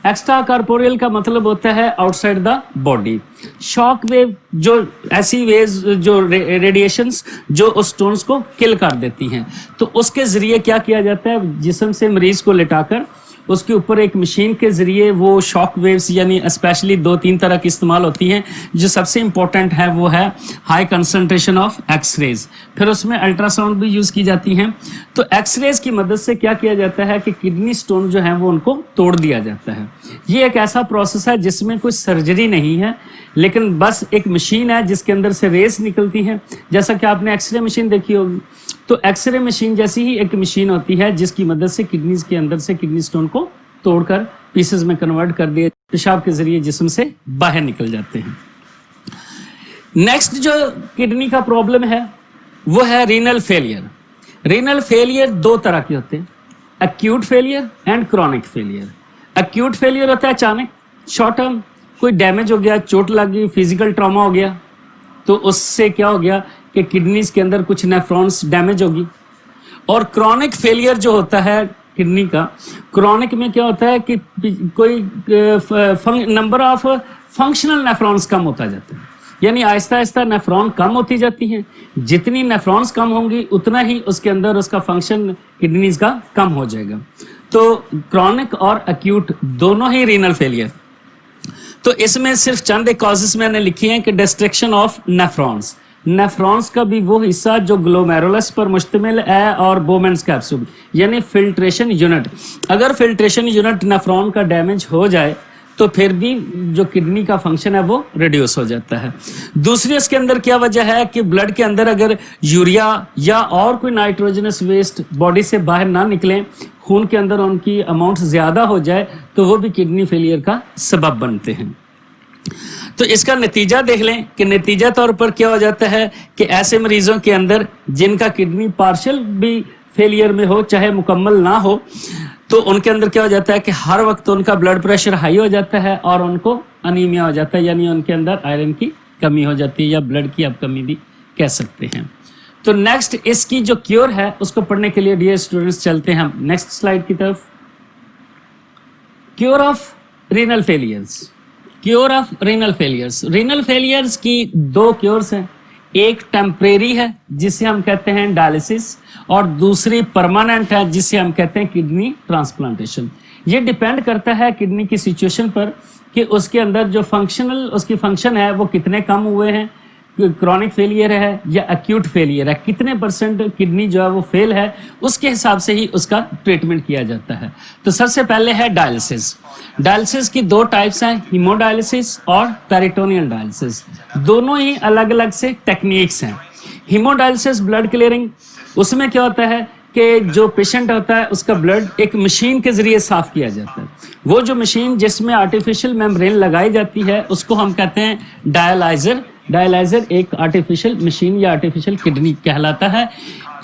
Extra corporeal का मतलब होता है outside the body. Shock wave जो ऐसी वेव्स, जो रेडिएशंस जो उस स्टोन्स को किल कर देती हैं, तो उसके जरिए क्या किया जाता है, जिस्म से मरीज को लेटाकर उसके ऊपर एक मशीन के जरिए वो शॉक वेव्स, यानी स्पेशली 2-3 तरह की इस्तेमाल होती हैं। जो सबसे इंपॉर्टेंट है वो है हाई कंसंट्रेशन ऑफ एक्सरेज, फिर उसमें अल्ट्रासाउंड भी यूज की जाती हैं। तो एक्सरेज की मदद से क्या किया जाता है कि किडनी स्टोन जो है वो उनको तोड़ दिया जाता है। ये एक ऐसा प्रोसेस है जिसमें कोई सर्जरी नहीं है, लेकिन बस एक मशीन है जिसके अंदर से रेस निकलती हैं। जैसा कि आपने एक्सरे मशीन देखी होगी, तो एक्सरे मशीन जैसी ही एक मशीन होती है जिसकी मदद से किडनीज के अंदर से किडनी स्टोन को तोड़कर पीसेस में कन्वर्ट कर दिए, पेशाब के जरिए जिस्म से बाहर निकल जाते हैं। नेक्स्ट जो किडनी का प्रॉब्लम है वो है रीनल फेलियर। रीनल फेलियर 2 तरह के होते हैं, acute failure and chronic failure. Acute failure होता है अचानक, शॉर्ट टर्म, कोई डैमेज हो गया, चोट लग गई, फिजिकल ट्रॉमा हो गया, तो उससे क्या हो गया कि किडनीज के अंदर कुछ नेफ्रॉन्स डैमेज होगी। और क्रॉनिक फेलियर जो होता है किडनी का, क्रॉनिक में क्या होता है कि कोई नंबर ऑफ फंक्शनल नेफ्रॉन्स कम होता जाता है, यानी आहिस्ता आहिस्ता नेफ्रॉन कम होती जाती हैं। जितनी नेफ्रॉन्स कम होंगी उतना ही उसके अंदर उसका फंक्शन किडनीज का कम हो जाएगा। तो क्रॉनिक और एक्यूट दोनों ही रीनल फेलियर। तो इसमें सिर्फ चंद एक कॉजेस मैंने लिखी हैं कि डिस्ट्रक्शन ऑफ नेफ्रॉन्स, नेफ्रॉन्स का भी वो हिस्सा जो ग्लोमेरुलस पर मुश्तमिल है और बोमेंस कैप्सूल यानी फिल्ट्रेशन यूनिट। अगर फिल्ट्रेशन यूनिट नेफ्रॉन का डैमेज हो जाए तो फिर भी जो किडनी का फंक्शन है वो रिड्यूस हो जाता है। दूसरी इसके अंदर क्या वजह है कि ब्लड के अंदर अगर यूरिया या और कोई नाइट्रोजनस वेस्ट बॉडी से बाहर ना निकले, खून के अंदर उनकी अमाउंट ज़्यादा हो जाए, तो वो भी किडनी फेलियर का सबब बनते हैं। तो इसका नतीजा देख लें कि नतीजा तौर पर क्या हो जाता है कि ऐसे मरीजों के अंदर जिनका किडनी पार्शियल भी फेलियर में हो, चाहे मुकम्मल ना हो, तो उनके अंदर क्या हो जाता है कि हर वक्त उनका ब्लड प्रेशर हाई हो जाता है और उनको अनीमिया हो जाता है, यानी उनके अंदर आयरन की कमी हो जाती है या ब्लड की अब कमी भी कह सकते हैं। तो नेक्स्ट इसकी जो क्योर है उसको पढ़ने के लिए डियर स्टूडेंट्स चलते हैं हम नेक्स्ट स्लाइड की तरफ। Cure of renal failures. Cure of renal failures. Renal failures की दो क्योर्स हैं, एक टेम्परेरी है जिसे हम कहते हैं डायलिसिस, और दूसरी परमानेंट है जिसे हम कहते हैं किडनी ट्रांसप्लांटेशन। ये डिपेंड करता है किडनी की सिचुएशन पर कि उसके अंदर जो उसकी फंक्शन है वो कितने कम हुए हैं, क्रॉनिक फेलियर है या एक्यूट फेलियर है, कितने परसेंट किडनी जो है वो फेल है, उसके हिसाब से ही उसका ट्रीटमेंट किया जाता है। तो सबसे पहले है डायलिसिस। डायलिसिस की दो टाइप्स हैं, हीमोडायलिसिस और पेरिटोनियल डायलिसिस। दोनों ही अलग अलग से टेक्निक्स हैं। हीमोडायलिसिस ब्लड क्लियरिंग, उसमें क्या होता है कि जो पेशेंट होता है उसका ब्लड एक मशीन के जरिए साफ किया जाता है। वो जो मशीन जिसमें आर्टिफिशियल मेम्ब्रेन लगाई जाती है उसको हम कहते हैं डायलाइजर। डायलाइजर एक आर्टिफिशियल मशीन या आर्टिफिशियल किडनी कहलाता है।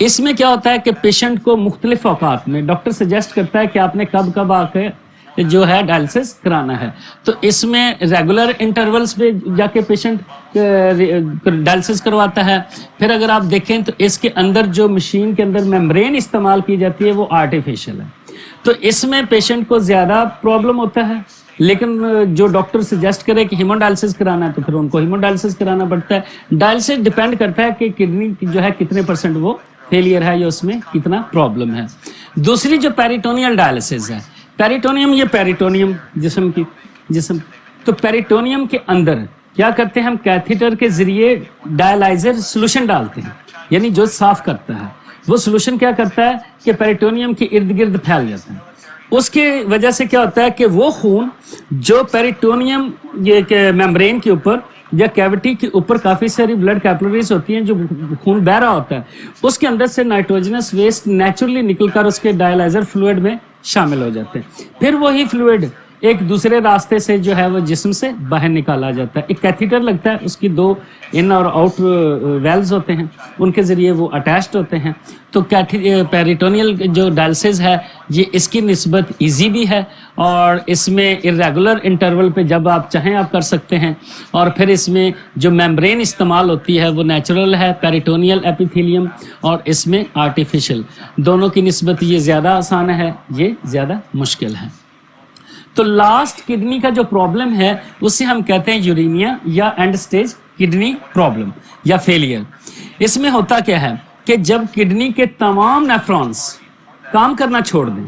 इसमें क्या होता है कि पेशेंट को मुख्तलिफ औकात में डॉक्टर सजेस्ट करता है कि आपने कब कब आकर जो है डायलिसिस कराना है। तो इसमें रेगुलर इंटरवल्स पे जाके पेशेंट डायलिसिस करवाता है। फिर अगर आप देखें तो इसके अंदर जो मशीन के अंदर मेम्ब्रेन इस्तेमाल की जाती है वो आर्टिफिशियल है, तो इसमें पेशेंट को ज़्यादा प्रॉब्लम होता है। लेकिन जो डॉक्टर सजेस्ट करे कि हीमोडायलिसिस कराना है तो फिर उनको हीमोडायलिसिस कराना पड़ता है। डायलिसिस डिपेंड करता है कि किडनी जो है कितने परसेंट वो फेलियर है या उसमें कितना प्रॉब्लम है। दूसरी जो पेरिटोनियल डायलिसिस है, पेरिटोनियम, ये पेरिटोनियम जिस्म तो पेरिटोनियम के अंदर क्या करते हैं हम, कैथेटर के जरिए डायलाइजर सोल्यूशन डालते हैं, यानी जो साफ करता है वो सोल्यूशन क्या करता है कि पेरिटोनियम के इर्द गिर्द फैल जाता है। उसके वजह से क्या होता है कि वो खून जो पेरिटोनियम ये मेम्ब्रेन के ऊपर या कैविटी के ऊपर काफ़ी सारी ब्लड कैपिलरीज होती हैं, जो खून बह रहा होता है, उसके अंदर से नाइट्रोजनस वेस्ट नेचुरली निकलकर उसके डायलाइजर फ्लूइड में शामिल हो जाते हैं। फिर वही फ्लूइड एक दूसरे रास्ते से जो है वो जिस्म से बाहर निकाला जाता है। एक कैथीटर लगता है, उसकी दो इन और आउट वेल्व्स होते हैं, उनके ज़रिए वो अटैच्ड होते हैं। तो पेरिटोनियल जो डायलिसिस है ये इसकी निस्बत इजी भी है और इसमें इरेगुलर इंटरवल पे जब आप चाहें आप कर सकते हैं। और फिर इसमें जो मेम्ब्रेन इस्तेमाल होती है वो नेचुरल है, पेरिटोनियल एपिथेलियम, और इसमें आर्टिफिशियल। दोनों की निस्बत ये ज़्यादा आसान है, ये ज़्यादा मुश्किल है। तो लास्ट किडनी का जो प्रॉब्लम है उसे हम कहते हैं यूरेनिया या एंड स्टेज किडनी प्रॉब्लम या फेलियर। इसमें होता क्या है कि जब किडनी के तमाम नेफ्रॉन्स काम करना छोड़ दें,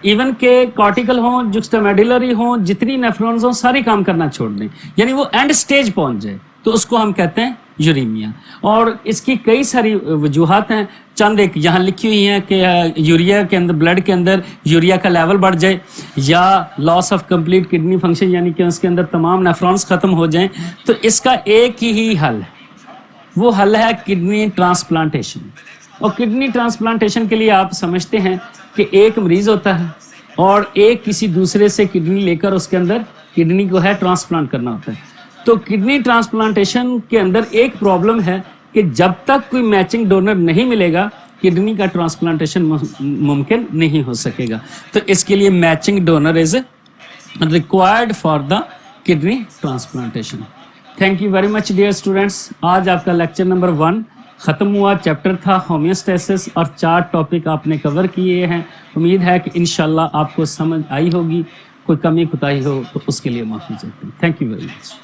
इवन के कॉर्टिकल हों, जुक्स्टामेडुलरी हों, जितनी नेफ्रॉन्स हों सारी काम करना छोड़ दें, यानी वो एंड स्टेज पहुंच जाए, तो उसको हम कहते हैं यूरेमिया। और इसकी कई सारी वजूहात हैं, चंद एक यहाँ लिखी हुई हैं कि यूरिया के अंदर, ब्लड के अंदर यूरिया का लेवल बढ़ जाए, या loss of complete kidney function, यानी कि उसके अंदर तमाम नेफ्रॉन्स ख़त्म हो जाएं। तो इसका एक ही हल है, वो हल है किडनी ट्रांसप्लांटेशन। और किडनी ट्रांसप्लांटेशन के लिए आप समझते हैं कि एक मरीज़ होता है और एक किसी दूसरे से किडनी लेकर उसके अंदर किडनी को है ट्रांसप्लांट करना होता है। तो किडनी ट्रांसप्लांटेशन के अंदर एक प्रॉब्लम है कि जब तक कोई मैचिंग डोनर नहीं मिलेगा किडनी का ट्रांसप्लांटेशन मुमकिन नहीं हो सकेगा। तो इसके लिए matching donor is required for the kidney transplantation. Thank you very much dear students. आज आपका लेक्चर नंबर 1 ख़त्म हुआ। चैप्टर था होम्योस्टेसिस और 4 टॉपिक आपने कवर किए हैं। उम्मीद है कि इंशाल्लाह आपको समझ आई होगी। कोई कमी कुताही हो तो उसके लिए माफ़ी चाहते हैं। Thank you very much.